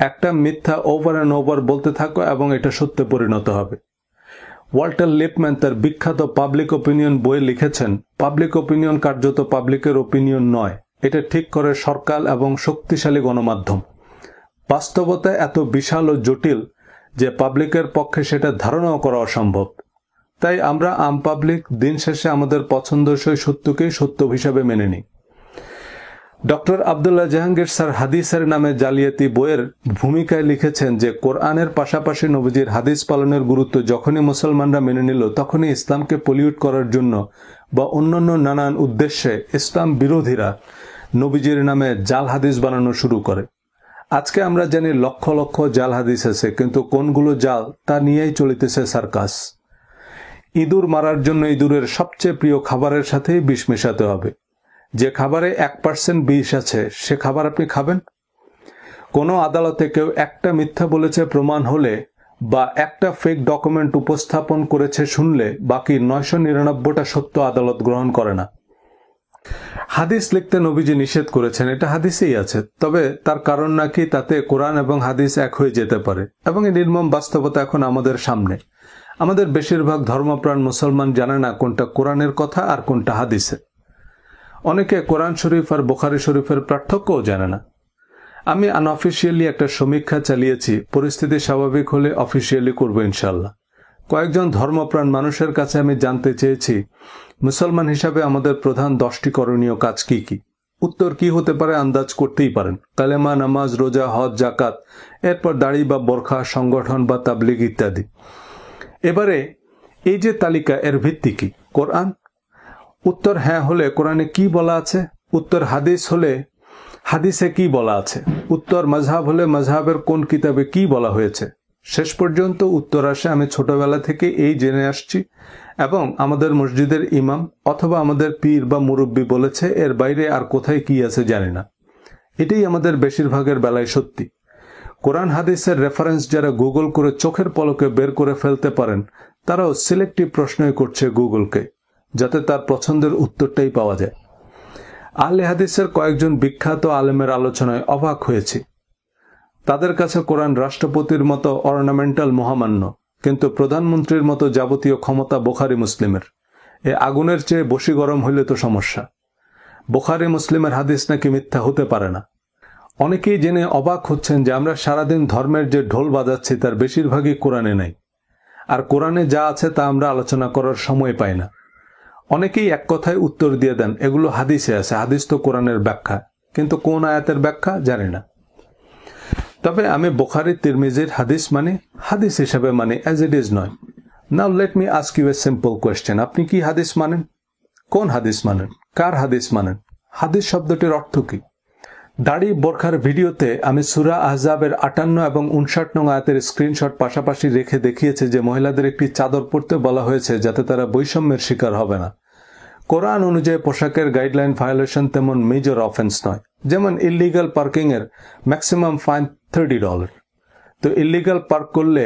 একটা মিথ্যা ওভার অ্যান্ড ওভার বলতে থাকো এবং এটা সত্যে পরিণত হবে। ওয়াল্টার লিপম্যান তার বিখ্যাত পাবলিক ওপিনিয়ন বইয়ে লিখেছেন, পাবলিক ওপিনিয়ন কার্যত পাবলিকের ওপিনিয়ন নয়, এটা ঠিক করে সরকার এবং শক্তিশালী গণমাধ্যম। বাস্তবতা এত বিশাল ও জটিল যে পাবলিকের পক্ষে সেটা ধারণাও করা অসম্ভব। তাই আমরা আম পাবলিক দিন শেষে আমাদের পছন্দসই সত্যকেই সত্য হিসাবে মেনে নিই। ডক্টর আব্দুল্লাহ জাহাঙ্গীর স্যার হাদিসের নামে জালিয়াতি বইয়ের ভূমিকায় লিখেছেন যে কোরআনের পাশাপাশি নবীজির হাদিস পালনের গুরুত্ব যখনই মুসলমানরা মেনে নিল, তখনই ইসলামকে পলিউট করার জন্য বা অন্যান্য নানান উদ্দেশ্যে ইসলাম বিরোধীরা নবীজির নামে জাল হাদিস বানানো শুরু করে। আজকে আমরা জানি লক্ষ লক্ষ জাল হাদিস আছে, কিন্তু কোনগুলো জাল তা নিয়েই চলিতেছে সার্কাস। ইঁদুর মারার জন্য ইঁদুরের সবচেয়ে প্রিয় খাবারের সাথেই বিষ মেশাতে হবে। যে খাবারে 1% বিষ আছে সে খাবার আপনি খাবেন? কোনো আদালতে কেউ একটা মিথ্যা বলেছে প্রমাণ হলে বা একটা ফেক ডকুমেন্ট উপস্থাপন করেছে শুনলে বাকি 999টা সত্য আদালত গ্রহণ করে না। হাদিস লিখতে নবীজি নিষেধ করেছেন, এটা হাদিসেই আছে, তবে তার কারণ নাকি তাতে কোরআন এবং হাদিস এক হয়ে যেতে পারে, এবং এই নির্মম বাস্তবতা এখন আমাদের সামনে। আমাদের বেশিরভাগ ধর্মপ্রাণ মুসলমান জানে না কোনটা কোরআনের কথা আর কোনটা হাদিসের। অনেকে কোরআন শরীফ আর বুখারী শরীফের পার্থক্যও জানে না। আমি আনঅফিসিয়ালি একটা সমীক্ষা চালিয়েছি, পরিস্থিতি স্বাভাবিক হলে অফিসিয়ালি করবো ইনশাল্লাহ। কয়েকজন ধর্মপ্রাণ মানুষের কাছে আমি জানতে চেয়েছি মুসলমান হিসাবে আমাদের প্রধান 10টি করণীয় কাজ কি কি। উত্তর কি হতে পারে আন্দাজ করতেই পারেন, কালেমা, নামাজ, রোজা, হজ, জাকাত, এরপর দাড়ি বা বোরখা, সংগঠন বা তাবলিগ ইত্যাদি। এবারে এই যে তালিকা, এর ভিত্তি কি? কোরআন? উত্তর হ্যাঁ হলে কোরআনে কি বলা আছে? উত্তর হাদিস হলে হাদিসে কি বলা আছে? উত্তর মাযহাব হলে মাযহাবের কোন কিতাবে কি বলা হয়েছে? শেষ পর্যন্ত উত্তর আসে আমি ছোটবেলা থেকে এই জেনে আসছি এবং আমাদের মসজিদের ইমাম অথবা আমাদের পীর বা মুরব্বী বলেছে, এর বাইরে আর কোথায় কি আছে জানি না। এটাই আমাদের বেশিরভাগের বেলায় সত্যি। কোরআন হাদিসের রেফারেন্স যারা গুগল করে চোখের পলকে বের করে ফেলতে পারেন, তারাও সিলেক্টিভ প্রশ্নই করছে গুগলকে, যাতে তার পছন্দের উত্তরটাই পাওয়া যায়। আহলে হাদিসের কয়েকজন বিখ্যাত আলেমের আলোচনায় অবাক হয়েছি। তাদের কাছে কোরআন রাষ্ট্রপতির মতো অর্নামেন্টাল মহামান্য, কিন্তু প্রধানমন্ত্রীর মতো যাবতীয় ক্ষমতা বুখারী মুসলিমের। এ আগুনের চেয়ে বসি গরম হইলে তো সমস্যা। বুখারী মুসলিমের হাদিস নাকি মিথ্যা হতে পারে না। অনেকেই জেনে অবাক হচ্ছেন যে আমরা সারাদিন ধর্মের যে ঢোল বাজাচ্ছি তার বেশিরভাগই কোরআনে নাই, আর কোরআনে যা আছে তা আমরা আলোচনা করার সময় পাই না। অনেকেই এক কথায় উত্তর দিয়ে দেন, এগুলো হাদিসে আছে, হাদিস তো কোরআনের ব্যাখ্যা, কিন্তু কোন আয়াতের ব্যাখ্যা জানি না। তবে আমি বুখারী, তিরমিজির হাদিস মানে হাদিস হিসেবে মানে, অ্যাজ ইট ইজ নয়। Now let me ask you a simple question, আপনি কি হাদিস মানেন? কোন হাদিস মানেন? কার হাদিস মানেন? হাদিস শব্দটির অর্থ কি? দাড়ি বোরখার ভিডিওতে আমি সূরা আহজাবের 58 এবং 59 নং আয়াতের স্ক্রিনশট পাশাপাশি রেখে দেখিয়েছে যে মহিলাদের একটি চাদর পরতে বলা হয়েছে যাতে তারা বৈষম্যের শিকার হবে না। কোরআন অনুযায়ী পোশাকের গাইডলাইন ভায়োলেশন তেমন মেজর অফেন্স নয়। যেমন ইল্লিগাল পার্কিং এর ম্যাক্সিমাম ফাইন $30। তো ইল্লিগাল পার্ক করলে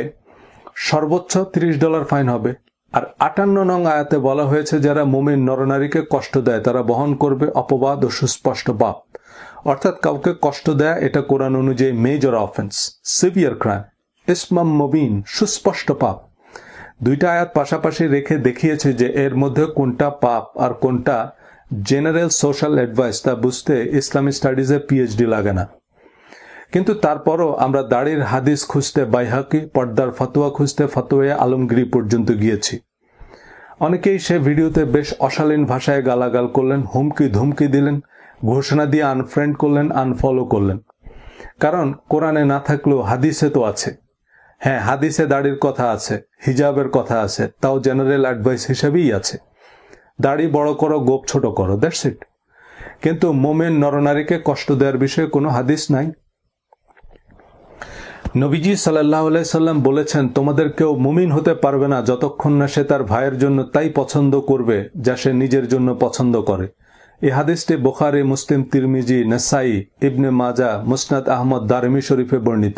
সর্বোচ্চ $30 ফাইন হবে। আর 58 নং আয়াতে বলা হয়েছে যারা মুমিন নরনারীকে কষ্ট দেয় তারা বহন করবে অপবাদ ও সুস্পষ্ট পাপ। অর্থাৎ কাউকে কষ্ট দেয়া এটা কোরআন অনুযায়ী major offence, severe crime, Ismam Mubin, সুস্পষ্ট পাপ। দুইটা আয়াত পাশাপাশি রেখে দেখিয়েছে যে এর মধ্যে কোনটা পাপ আর কোনটা জেনারেল সোশ্যাল অ্যাডভাইস তা বুঝতে ইসলামী স্টাডিজে পিএইচডি লাগে না। কিন্তু তারপরও আমরা দাড়ির হাদিস খুঁজতে বাইহাকি, পর্দার ফতোয়া খুঁজতে ফতোয়া আলমগীরি পর্যন্ত গিয়েছি। অনেকেই সে ভিডিওতে বেশ অশালীন ভাষায় গালাগাল করলেন, হুমকি ধুমকি দিলেন, ঘোষণা দিয়ে আনফ্রেন্ড করলেন, আনফলো করলেন। কারণ কোরআনে না থাকলেও হাদিসে তো আছে। হ্যাঁ, হাদিসে দাড়ির কথা আছে, হিজাবের কথা আছে, তাও জেনারেল অ্যাডভাইস হিসেবেই আছে। দাড়ি বড় করো, গোপ ছোট করো, দ্যাটস ইট। কিন্তু মোমেন নরনারীকে কষ্ট দেওয়ার বিষয়ে কোনো হাদিস নাই। নবীজি সাল্লাল্লাহু আলাইহি সাল্লাম বলেছেন, তোমাদের কেউ মুমিন হতে পারবে না যতক্ষণ না সে তার ভাইয়ের জন্য তাই পছন্দ করবে যা সে নিজের জন্য পছন্দ করে। এই হাদিসটি বুখারী, মুসলিম, তিরমিজি, নাসাই, ইবনে মাজা, মুসনাদ আহমদ, দারমি শরীফে বর্ণিত।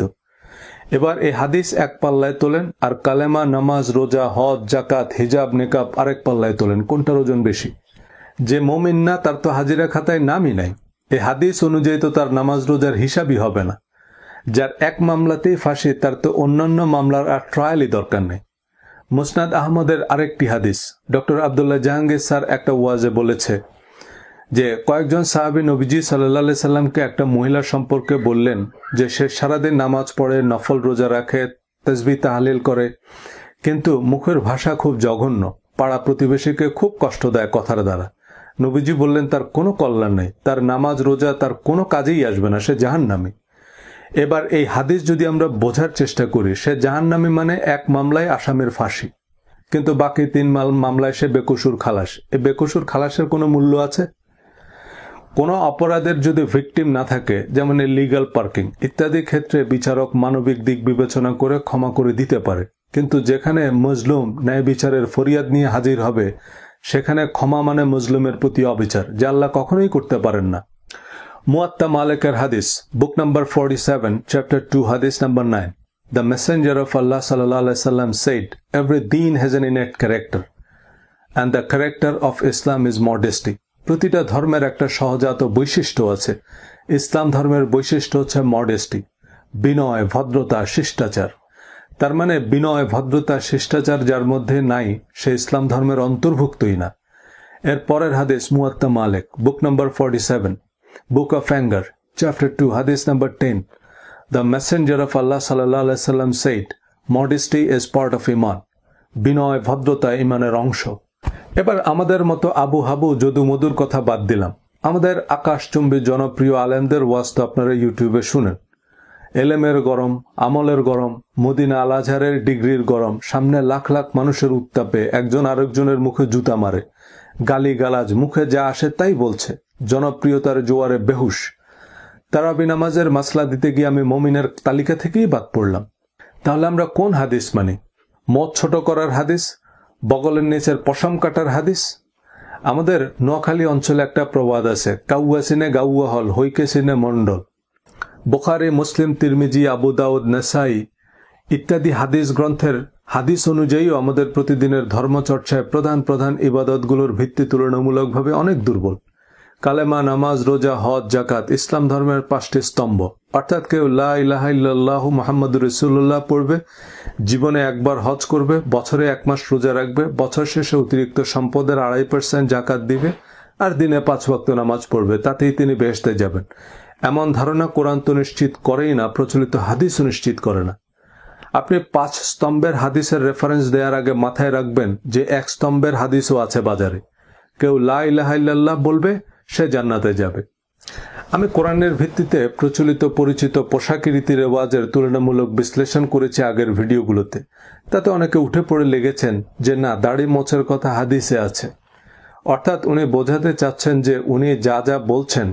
এবার এই হাদিস এক পাল্লায় তোলেন আর কালেমা, নামাজ, রোজা, হজ, জাকাত, হিজাব, নিকাব আরেক পাল্লায় তোলেন। কোনটার ওজন বেশি? যে মুমিন না তার তো হাজিরা খাতায় নামই নাই। এই হাদিস অনুযায়ী তো তার নামাজ রোজার হিসাবই হবে না। যার এক মামলাতেই ফাঁসি তার তো অন্যান্য মামলার আর ট্রায়ালই দরকার নেই। মুসনাদ আহমদের আরেকটি হাদিস, ডক্টর আব্দুল্লাহ জাহাঙ্গীর স্যার একটা ওয়াজে বলেছে যে কয়েকজন সাহাবী নবীজি সাল্লাল্লাহু আলাইহি সাল্লামকে একটা মহিলা সম্পর্কে বললেন যে সে সারাদিন নামাজ পড়ে, নফল রোজা রাখে, তাসবিহ তাহলিল করে, কিন্তু মুখের ভাষা খুব জঘন্য, পাড়া প্রতিবেশীকে খুব কষ্ট দেয় কথার দ্বারা। নবীজি বললেন তার কোনো কল্যাণ নেই, তার নামাজ রোজা তার কোনো কাজেই আসবে না, সে জাহান্নামী। এবার এই হাদিস যদি আমরা বোঝার চেষ্টা করি, সে জাহান্নামী মানে এক মামলায় আসামির ফাঁসি, কিন্তু বাকি 3 মামলায় সে বেকসুর খালাস। এই বেকসুর খালাসের কোনো মূল্য আছে? কোনো অপরাধের যদি ভিকটিম না থাকে, যেমন ইলিগাল পার্কিং ইত্যাদি ক্ষেত্রে বিচারক মানবিক দিক বিবেচনা করে ক্ষমা করে দিতে পারে, কিন্তু যেখানে মজলুম ন্যায় বিচারের ফরিয়াদ নিয়ে হাজির হবে সেখানে ক্ষমা মানে মজলুমের প্রতি অবিচার, যা আল্লাহ কখনোই করতে পারেন না। মুয়াত্তা মালিকের হাদিস, বুক নাম্বার 47, চ্যাপ্টার 2, হাদিস number 9, the messenger of Allah সাল্লাল্লাহু আলাইহি সাল্লাম said, every deen has an innate character and the character of Islam is modesty. প্রতিটা ধর্মের একটা সহজাত বৈশিষ্ট্য আছে। ইসলাম ধর্মের বৈশিষ্ট্য হচ্ছে মডেস্টি, বিনয়, ভদ্রতা, শিষ্টাচার। তার মানে বিনয়, ভদ্রতা, শিষ্টাচার যার মধ্যে নাই সে ইসলাম ধর্মের অন্তর্ভুক্তই না। এর পরের হাদিস মুয়াত্তা মালিক, book number 47, book of anger, chapter 2, হাদিস number 10, the messenger of Allah সাল্লাল্লাহু আলাইহি সাল্লাম said, modesty is part of iman. বিনয়, ভদ্রতা ইমানের অংশ। এবার আমাদের মতো আবু হাবু যদু মধুর কথা বাদ দিলাম, আমাদের আকাশচুম্বী জনপ্রিয় আলেমদের ওয়াজ তো আপনারা ইউটিউবে শুনেন। এলেমের গরম, আমলের গরম, মদিনা আল আজহারের ডিগ্রির গরম, সামনে লাখ লাখ মানুষের উত্তাপে একজন আরেকজনের মুখে জুতা মারে, গালি গালাজ, মুখে যা আসে তাই বলছে, জনপ্রিয়তার জোয়ারে বেহুশ। তারাবি নামাজের মাসলা দিতে গিয়ে আমি মুমিনের তালিকা থেকেই বাদ পড়লাম। তাহলে আমরা কোন হাদিস মানি? মদ ছোট করার হাদিস, বগলের নিচের পশম কাটার হাদিস? আমাদের নোয়াখালী অঞ্চলে একটা প্রবাদ আছে, কাউয়া সিনে গাউয়া হল, হইকে সিনে মন্ডল। বুখারী, মুসলিম, তিরমিজি, আবু দাউদ, নাসাই ইত্যাদি হাদিস গ্রন্থের হাদিস অনুযায়ীও আমাদের প্রতিদিনের ধর্মচর্চায় প্রধান প্রধান ইবাদতগুলোর ভিত্তি তুলনামূলকভাবে অনেক দুর্বল। কালেমা, নামাজ, রোজা, হজ, জাকাত ইসলাম ধর্মের 5টি স্তম্ভ। অর্থাৎ কেউ লা ইলাহা ইল্লাল্লাহু মুহাম্মাদুর রাসূলুল্লাহ পড়বে, জীবনে একবার হজ করবে, বছরে 1 মাস রোজা রাখবে, বছর শেষে অতিরিক্ত সম্পদের 2.5% জাকাত দিবে, আর দিনে 5 ওয়াক্ত নামাজ পড়বে, তাতেই তিনি বেহেশতে যাবেন। এমন ধারণা কোরআন তো নিশ্চিত করেই না, প্রচলিত হাদিসও নিশ্চিত করে না। আপনি 5 স্তম্ভের হাদিসের রেফারেন্স দেওয়ার আগে মাথায় রাখবেন যে 1 স্তম্ভের হাদিসও আছে বাজারে। কেউ লা ইলাহা ইল্লাল্লাহ বলবে, সে জান্নাতে যাবে। আমি কোরআনের ভিত্তিতে প্রচলিত পরিচিত পোশাকি রীতি রেওয়াজের তুলনামূলক বিশ্লেষণ করেছি আগের ভিডিওগুলোতে। তাতে অনেকে উঠে পড়ে লেগেছেন যে না, দাড়ি মোছের কথা হাদিসে আছে। অর্থাৎ উনি বোঝাতে চাচ্ছেন যে উনি যা যা বলছেন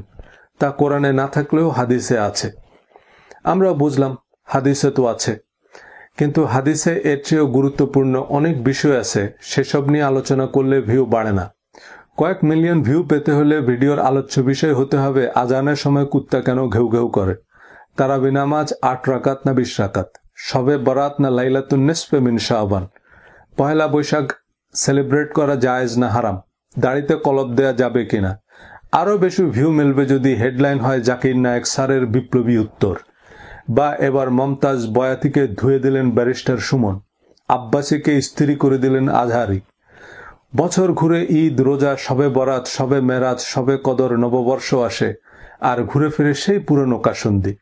তা কোরআনে না থাকলেও হাদিসে আছে। আমরা বুঝলাম হাদিসে তো আছে, কিন্তু হাদিসে এর চেয়েও গুরুত্বপূর্ণ অনেক বিষয় আছে, সেসব নিয়ে আলোচনা করলে ভিউ বাড়ে না। কয়েক মিলিয়ন ভিউ পেতে হলে ভিডিওর আলোচ্য বিষয় হতে হবে আজানের সময় কুত্তা কেন ঘেউ ঘেউ করে, তারাবি নামাজ 8 রাকাত না 20 রাকাত, শবে বরাত না লাইলাতুন নিসফে মিন শাবান, পহেলা বৈশাখ সেলিব্রেট করা জায়েজ না হারাম, দাড়িতে কলব দেয়া যাবে কিনা। আরো বেশি ভিউ মিলবে যদি হেডলাইন হয় জাকির নায়েক স্যারের বিপ্লবী উত্তর, বা এবার মমতাজ বয়াতিকে ধুয়ে দিলেন ব্যারিস্টার সুমন, আব্বাসীকে স্ত্রী করে দিলেন আজহারি। বছর ঘুরে ঈদ, রোজা, শবে বরাত, শবে মেরাজ, শবে কদর, নববর্ষ আসে, আর ঘুরে ফিরে সেই পুরনো কাসুন্দি,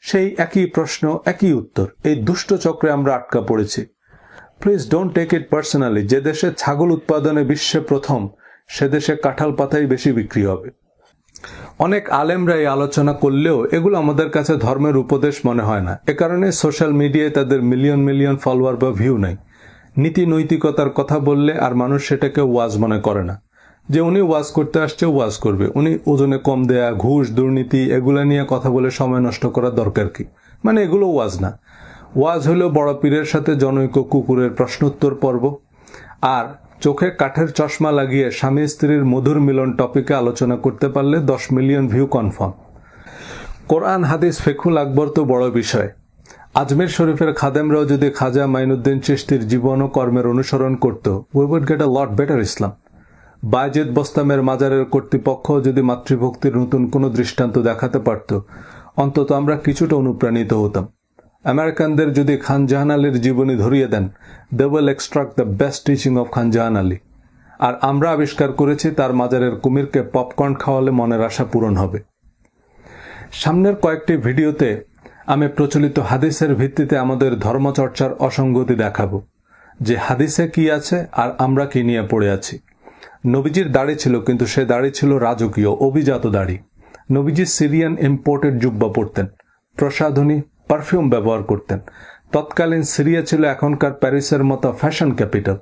সেই একই প্রশ্ন, একই উত্তর। এই দুষ্ট চক্রে আমরা আটকা পড়েছি। Please don't take it personally. যে দেশে ছাগল উৎপাদনে বিশ্বে প্রথম, সে দেশে কাঁঠাল পাতাই বেশি বিক্রি হবে। অনেক আলেমরা এই আলোচনা করলেও এগুলো আমাদের কাছে ধর্মের উপদেশ মনে হয় না। এ কারণে সোশ্যাল মিডিয়ায় তাদের মিলিয়ন মিলিয়ন ফলোয়ার বা ভিউ নেই। নীতি নৈতিকতার কথা বললে আর মানুষ সেটাকে ওয়াজ মনে করে না, যে উনি ওয়াজ করতে আসছে, ওয়াজ করবে। উনি ওজনে কম দেয়া, ঘুষ, দুর্নীতি এগুলো নিয়ে কথা বলে সময় নষ্ট করার দরকার কি? মানে এগুলো ওয়াজ না। ওয়াজ হলো বড় পীরের সাথে জনৈক কুকুরের প্রশ্নোত্তর পর্ব, আর চোখে কাঠের চশমা লাগিয়ে স্বামী স্ত্রীর মধুর মিলন টপিকে আলোচনা করতে পারলে 10 মিলিয়ন ভিউ কনফার্ম। কোরআন হাদিস ফিকহুল আকবর তো বড় বিষয়। আজমির শরীফের খাদেমরাও যদি খাজা মাইনুদ্দিন চিশতির জীবন ও কর্মের অনুসরণ করত, we would get a lot better Islam. Bayazid বোস্তামের মাজারের কর্তৃপক্ষ যদি মাতৃভক্তির নতুন কোনো দৃষ্টান্ত দেখাতে পারত, অন্তত আমরা কিছুটা অনুপ্রাণিত হতাম। আমেরিকানদের যদি খান জাহান আলীর জীবনী ধরিয়ে দেন, they will extract the best teaching of Khan Jahan Ali. আর আমরা আবিষ্কার করেছি তার মাজারের কুমিরকে পপকর্ন খাওয়ালে মনের আশা পূরণ হবে। সামনের কয়েকটি ভিডিওতে আমি প্রচলিত হাদিসের ভিত্তিতে আমাদের ধর্মচর্চার অসঙ্গতি দেখাবো, যে হাদিসে কি আছে আর আমরা কি নিয়ে পড়ে আছি। নবীজির দাড়ি ছিল, কিন্তু সে দাড়ি ছিল রাজকীয়, অভিজাত দাড়ি। নবীজি সিরিয়ান ইম্পোর্টেড জুব্বা পরতেন, প্রসাধনী পারফিউম ব্যবহার করতেন। তৎকালীন সিরিয়া ছিল এখনকার প্যারিসের মতো ফ্যাশন ক্যাপিটাল,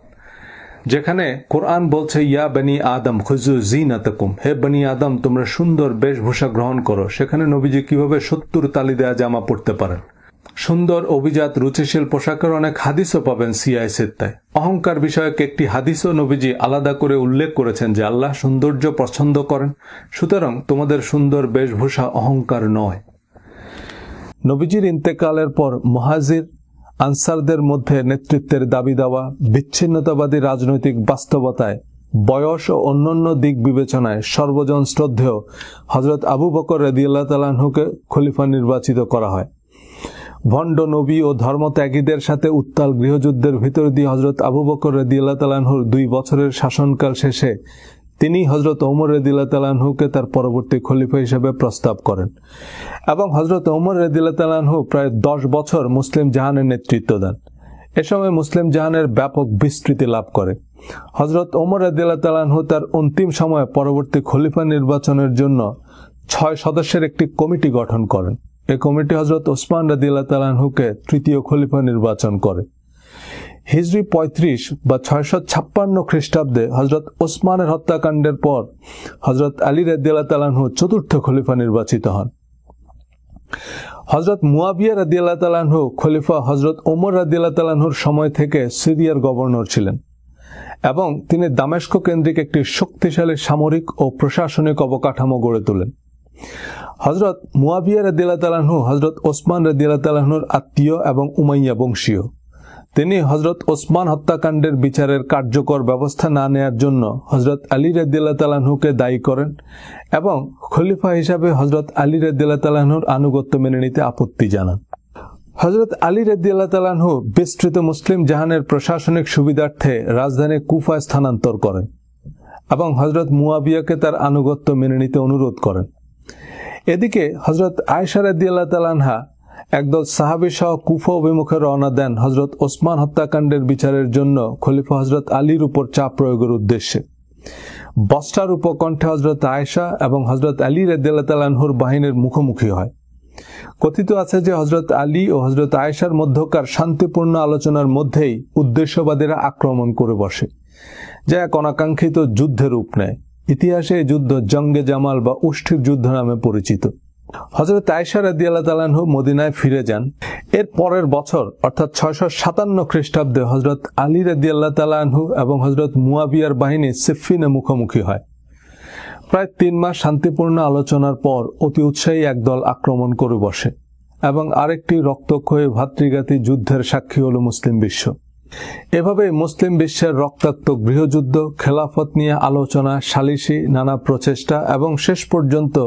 যেখানে কোরআন বলছে ইয়া বনি আদম খুজু জিনাতাকুম, হে বনি আদম তোমরা সুন্দর বেশভূষা গ্রহণ করো। সেখানে নবীজি কিভাবে 70 তালি দেয়া জামা পরতে পারেন। সুন্দর অভিজাত রুচিশীল পোশাকের অনেক হাদিসও পাবেন সিয়াই সিত্তায়। অহংকার বিষয়ক একটি হাদিসও নবীজি আলাদা করে উল্লেখ করেছেন যে আল্লাহ সৌন্দর্য পছন্দ করেন, সুতরাং তোমাদের সুন্দর বেশভূষা অহংকার নয়। নবীজির ইন্তেকালের পর মুহাজির আনসারদের মধ্যে নেতৃত্বের দাবি দেওয়া, বিচ্ছিন্নতাবাদী রাজনৈতিক বাস্তবতায়, বয়স ও অন্যান্য দিক বিবেচনায় সর্বজন শ্রদ্ধেয় হযরত আবু বকর রাদিয়াল্লাহু তাআলা আনহুকে খলিফা নির্বাচিত করা হয়। ভণ্ড নবী ও ধর্মত্যাগীদের সাথে উত্তাল গৃহযুদ্ধের ভিতর দিয়ে হযরত আবু বকর রাদিয়াল্লাহু তাআলা আনহুর 2 বছরের শাসনকাল শেষে তিনি হযরত ওমর রাদিয়াল্লাহু তাআলা আনহুকে তার পরবর্তী খলিফা হিসেবে প্রস্তাব করেন এবং হযরত ওমর রাদিয়াল্লাহু তাআলা আনহু প্রায় 10 বছর মুসলিম জাহানের নেতৃত্ব দেন। এ সময় মুসলিম জাহানের ব্যাপক বিস্তৃতি লাভ করে। হযরত ওমর রাদিয়াল্লাহু তাআলা আনহু তার অন্তিম সময়ে পরবর্তী খলিফা নির্বাচনের জন্য 6 সদস্যের একটি কমিটি গঠন করেন। এই কমিটি হযরত ওসমান রাদিয়াল্লাহু তাআলা আনহুকে তৃতীয় খলিফা নির্বাচন করে। হিজরি 35 বা 656 খ্রিস্টাব্দে হযরত ওসমানের হত্যাকাণ্ডের পর হযরত আলী রাদিয়াল্লাহু তাআলা আনহু চতুর্থ খলিফা নির্বাচিত হন। হযরত মুয়াবিয়া রাদিয়াল্লাহু তাআলা আনহু খলিফা হযরত ওমর রাদিয়াল্লাহু তাআলা আনহুর সময় থেকে সিরিয়ার গভর্নর ছিলেন এবং তিনি দামেস্ক কেন্দ্রিক একটি শক্তিশালী সামরিক ও প্রশাসনিক অবকাঠামো গড়ে তোলেন। হযরত মুয়াবিয়া রাদিয়াল্লাহু তাআলা আনহু হযরত ওসমান রাদিয়াল্লাহু তাআলা আনহুর আত্মীয় এবং উমাইয়া বংশীয়। তিনি হযরত ওসমান হত্যাকাণ্ডের বিচারের কার্যকর ব্যবস্থা না নেয়ার জন্য হযরত আলী রাদিয়াল্লাহু তাআলা আনহুকে দায়ী করেন এবং খলিফা হিসাবে হযরত আলী রাদিয়াল্লাহু তাআলা আনহুর আনুগত্য মেনে নিতে আপত্তি জানান। হযরত আলী রাদিয়াল্লাহু তাআলা আনহু বিস্তৃত মুসলিম জাহানের প্রশাসনিক সুবিধার্থে রাজধানী কুফায় স্থানান্তর করেন এবং হযরত মুয়াবিয়াকে তার আনুগত্য মেনে নিতে অনুরোধ করেন। এদিকে হযরত আয়েশা রাদিয়াল্লাহু তাআলা আনহা একদল সাহাবী সহ কুফা অভিমুখে রওনা দেন হযরত ওসমান হত্যাকাণ্ডের বিচারের জন্য খলিফা হযরত আলীর উপর চাপ প্রয়োগের উদ্দেশ্যে। বস্তার উপকণ্ঠে হযরত আয়েশা এবং হযরত আলী রাদিয়াল্লাহু তাআলা আনহুর বাহিনীর মুখোমুখি হয়। কথিত আছে যে হযরত আলী ও হযরত আয়েশার মধ্যকার শান্তিপূর্ণ আলোচনার মধ্যেই উদ্দেশ্যবাদীরা আক্রমণ করে বসে, যা এক অনাকাঙ্ক্ষিত যুদ্ধের রূপ নেয়। ইতিহাসে এই যুদ্ধ জঙ্গে জামাল বা উষ্ঠির যুদ্ধ নামে পরিচিত। হযরত আয়েশা রাদিয়াল্লাহু তাআলা আনহু মদিনায় ফিরে যান। এর পরের বছর অর্থাৎ 657 খ্রিস্টাব্দে হযরত আলী রাদিয়াল্লাহু তাআলা আনহু এবং হযরত মুয়াবিয়ার বাহিনী সিফফিনে মুখোমুখি হয়। প্রায় 3 মাস শান্তিপূর্ণ আলোচনার পর অতি উৎসাহী একদল আক্রমণ করে বসে এবং আরেকটি রক্তক্ষয়ী ভাতৃঘাতী যুদ্ধের সাক্ষী হল মুসলিম বিশ্ব। এভাবে মুসলিম বিশ্বের রক্তাক্ত গৃহযুদ্ধ, খেলাফত নিয়ে আলোচনা, সালিসি, নানা প্রচেষ্টা এবং শেষ পর্যন্ত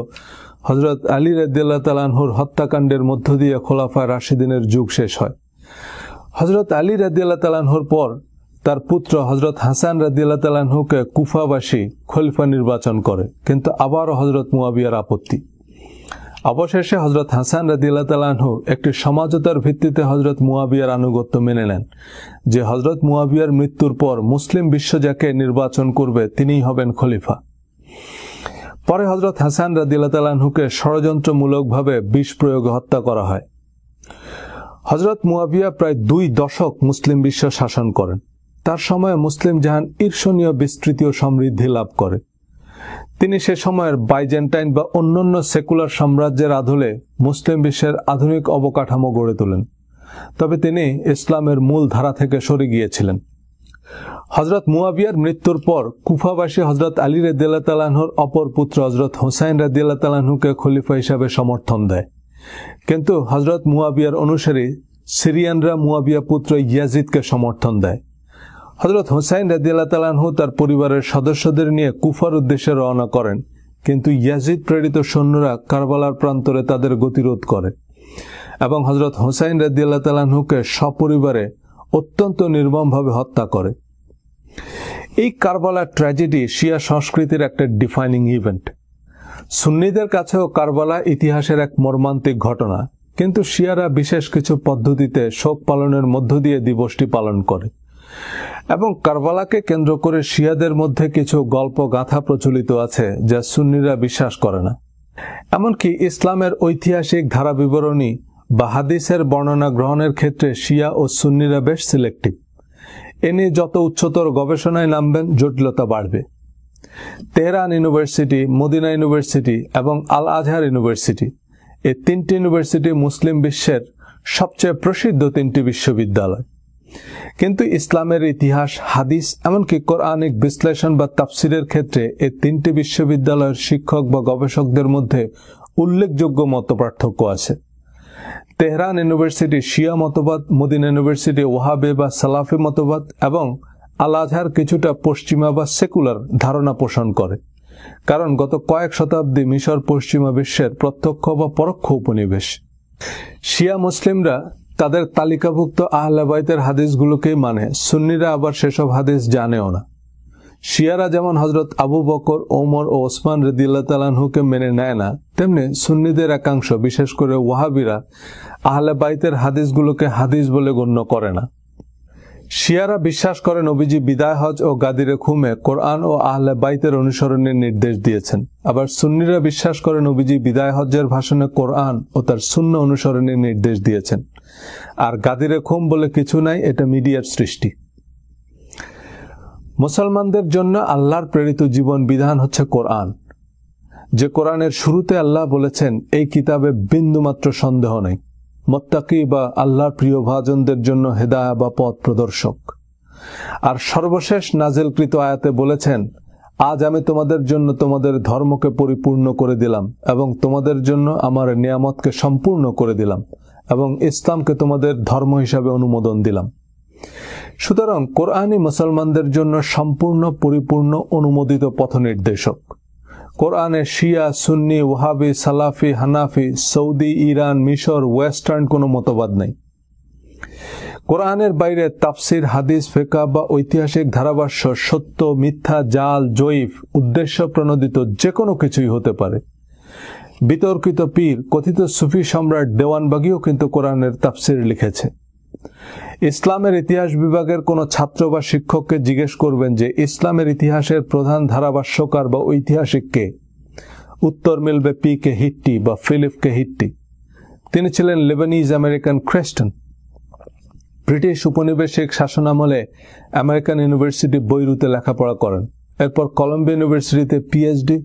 হযরত আলী রাদিয়াল্লাহু তাআলা আনহুর হত্যাকাণ্ডের মধ্য দিয়ে খোলাফায়ে রাশিদিনের যুগ শেষ হয়। হযরত আলী রাদিয়াল্লাহু তাআলা আনহুর পর তার পুত্র হযরত হাসান রাদিয়াল্লাহু তাআলা আনহুকে কুফাবাসী খলিফা নির্বাচন করে, কিন্তু আবারও হযরত মুয়াবিয়ার আপত্তি। অবশেষে হযরত হাসান রাদিয়াল্লাহু তাআলা আনহু একটি সমঝোতার ভিত্তিতে হযরত মুয়াবিয়ার আনুগত্য মেনে নেন যে হযরত মুয়াবিয়ার মৃত্যুর পর মুসলিম বিশ্ব যাকে নির্বাচন করবে তিনিই হবেন খলিফা। পরে হযরত হাসান রাদিয়াল্লাহু তাআলা আনহুকে ষড়যন্ত্রমূলকভাবে বিষ প্রয়োগে হত্যা করা হয়। হযরত মুয়াবিয়া প্রায় 2 দশক মুসলিম বিশ্ব শাসন করেন। তার সময়ে মুসলিম জাহান ঈর্ষণীয় বিস্তৃতি ও সমৃদ্ধি লাভ করে। তিনি সে সময়ের বাইজেন্টাইন বা অন্যান্য সেকুলার সাম্রাজ্যের আদলে মুসলিম বিশ্বের আধুনিক অবকাঠামো গড়ে তোলেন। তবে তিনি ইসলামের মূল ধারা থেকে সরে গিয়েছিলেন। হযরত মুয়াবিয়ার মৃত্যুর পর কুফাবাসী হযরত আলী রাদিয়াল্লাহু তাআলা আনহুর অপর পুত্র হযরত হুসাইন রাদিয়াল্লাহু তাআলা আনহুকে খলিফা হিসাবে সমর্থন দেয়। কিন্তু হযরত মুয়াবিয়ার অনুসারী সিরিয়ানরা মুয়াবিয়া পুত্র ইয়াজিদকে সমর্থন দেয়। হযরত হুসাইন রাদিয়াল্লাহু তাআলা আনহু তার পরিবারের সদস্যদের নিয়ে কুফার উদ্দেশ্যে রওনা করেন, কিন্তু ইয়াজিদ প্রেরিত সৈন্যরা কারবালার প্রান্তরে তাদের গতিরোধ করে এবং হযরত হুসাইন রাদিয়াল্লাহু তাআলা আনহুকে সপরিবারে অত্যন্ত নির্মমভাবে হত্যা করে। এই কারবালার ট্র্যাজেডি শিয়া সংস্কৃতির একটা ডিফাইনিং ইভেন্ট। সুন্নিদের কাছেও কারবালা ইতিহাসের এক মর্মান্তিক ঘটনা, কিন্তু শিয়ারা বিশেষ কিছু পদ্ধতিতে শোক পালনের মধ্য দিয়ে দিবসটি পালন করে এবং কারবালাকে কেন্দ্র করে শিয়াদের মধ্যে কিছু গল্প গাথা প্রচলিত আছে যা সুন্নিরা বিশ্বাস করে না। এমনকি ইসলামের ঐতিহাসিক ধারা বিবরণী বা হাদিসের বর্ণনা গ্রহণের ক্ষেত্রে শিয়া ও সুন্নিরা বেশ সিলেক্টিভ। এ নিয়ে যত উচ্চতর গবেষণায় নামবেন জটিলতা বাড়বে। তেহরান ইউনিভার্সিটি, মদিনা ইউনিভার্সিটি এবং আল আজহার ইউনিভার্সিটি, এই তিনটি ইউনিভার্সিটি মুসলিম বিশ্বের সবচেয়ে প্রসিদ্ধ তিনটি বিশ্ববিদ্যালয়। কিন্তু ইসলামের ইতিহাস, হাদিস এমনকি কোরআনিক বিশ্লেষণ বা তাফসিরের ক্ষেত্রে এই তিনটি বিশ্ববিদ্যালয়ের শিক্ষক বা গবেষকদের মধ্যে উল্লেখযোগ্য মতপার্থক্য আছে। তেহরান ইউনিভার্সিটি শিয়া মতবাদ, মদিনা ইউনিভার্সিটি ওয়াহাবি বা সালাফি মতবাদ এবং আল আজহার কিছুটা পশ্চিমা বা সেকুলার ধারণা পোষণ করে, কারণ গত কয়েক শতাব্দী মিশর পশ্চিমা বিশ্বের প্রত্যক্ষ বা পরোক্ষ উপনিবেশ। শিয়া মুসলিমরা তাদের তালিকাভুক্ত আহলে বাইতের হাদিসগুলোকেই মানে, সুন্নিরা আবার সেসব হাদিস জানেও না। শিয়ারা যেমন হযরত আবু বকর, ওমর ও ওসমান রাদিয়াল্লাহু তাআলা আনহুকে মেনে নেয় না, তেমনি সুন্নিদের একাংশ, বিশেষ করে ওয়াহাবিরা, আহলে বাইতের হাদিসগুলোকে হাদিস বলে গণ্য করে না। শিয়ারা বিশ্বাস করে নবীজি বিদায় হজ ও গাদিরে খুমে কোরআন ও আহলে বাইতের অনুসরণের নির্দেশ দিয়েছেন। আবার সুন্নিরা বিশ্বাস করে নবীজি বিদায় হজ্জের ভাষণে কোরআন ও তার সুন্নাহ অনুসরণের নির্দেশ দিয়েছেন। আর গাদিরে খুম বলে কিছু নাই, এটা মিডিয়ার সৃষ্টি। মুসলমানদের জন্য আল্লাহর প্রেরিত জীবন বিধান হচ্ছে কোরআন, যে কোরআনের শুরুতে আল্লাহ বলেছেন এই কিতাবে বিন্দুমাত্র সন্দেহ নেই, মুত্তাকি বা আল্লাহর প্রিয় ভাজনদের জন্য হেদায়া বা পথ প্রদর্শক। আর সর্বশেষ নাজিলকৃত আয়াতে বলেছেন, আজ আমি তোমাদের জন্য তোমাদের ধর্মকে পরিপূর্ণ করে দিলাম এবং তোমাদের জন্য আমার নিয়ামতকে সম্পূর্ণ করে দিলাম এবং ইসলামকে তোমাদের ধর্ম হিসাবে অনুমোদন দিলাম। সুতরাং কোরআনই মুসলমানদের জন্য সম্পূর্ণ, পরিপূর্ণ, অনুমোদিত পথ নির্দেশক। কোরআনে শিয়া, সুন্নি, ওয়াহাবি, সালাফি, হানাফি, সৌদি, ইরান, মিশর, ওয়েস্টার্ন কোনো মতবাদ নেই। কোরআনের বাইরে তাফসির, হাদিস, ফিকহ বা ঐতিহাসিক ধারাভাষ্য সত্য, মিথ্যা, জাল, জয়ীফ, উদ্দেশ্য প্রণোদিত যে কোনো কিছুই হতে পারে। বিতর্কিত পীর, কথিত সুফি সম্রাট দেওয়ানবাগীও কিন্তু কোরআনের তাফসির লিখেছে। ইসলামের ইতিহাস বিভাগের কোনো ছাত্র বা শিক্ষককে জিজ্ঞেস করবেন যে ইসলামের ইতিহাসের প্রধান ধারাভাষ্যকার বা ঐতিহাসিক কে, উত্তর মিলবে পি কে হিট্টি বা ফিলিপ কে হিট্টি। তিনি ছিলেন লেবানিজ আমেরিকান খ্রিস্টান। ব্রিটিশ উপনিবেশিক শাসনামলে আমেরিকান ইউনিভার্সিটি বৈরুতে লেখাপড়া করেন। এরপর কলম্বিয়া ইউনিভার্সিটিতে পিএইচডি,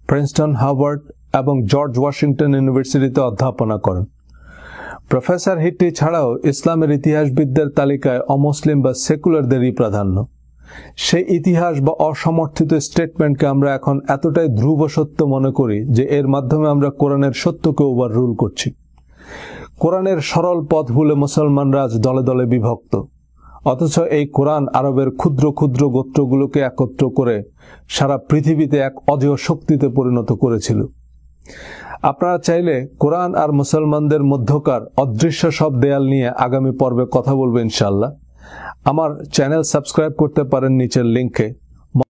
প্রিন্সটন, হার্ভার্ড এবং জর্জ ওয়াশিংটন ইউনিভার্সিটিতে অধ্যাপনা করেন। প্রফেসর হিট্টি ছাড়াও ইসলামের ইতিহাসবিদদের তালিকায় অমুসলিম বা সেকুলারদেরই প্রাধান্য। সেই ইতিহাস বা অসমর্থিত স্টেটমেন্টকে আমরা এখন এতটাই ধ্রুব সত্য মনে করি যে এর মাধ্যমে আমরা কোরআনের সত্যকে ওভাররুল করছি। কোরআনের সরল পথ ভুলে মুসলমানরা আজ দলে দলে বিভক্ত, অথচ এই কোরআন আরবের ক্ষুদ্র ক্ষুদ্র গোত্রগুলোকে একত্র করে সারা পৃথিবীতে এক অজেয় শক্তিতে পরিণত করেছিল। আপনারা চাইলে কোরআন আর মুসলমানদের মধ্যকার অদৃশ্য সব দেয়াল নিয়ে আগামী পর্বে কথা বলবো ইনশাআল্লাহ। আমার চ্যানেল সাবস্ক্রাইব করতে পারেন নিচের লিংকে।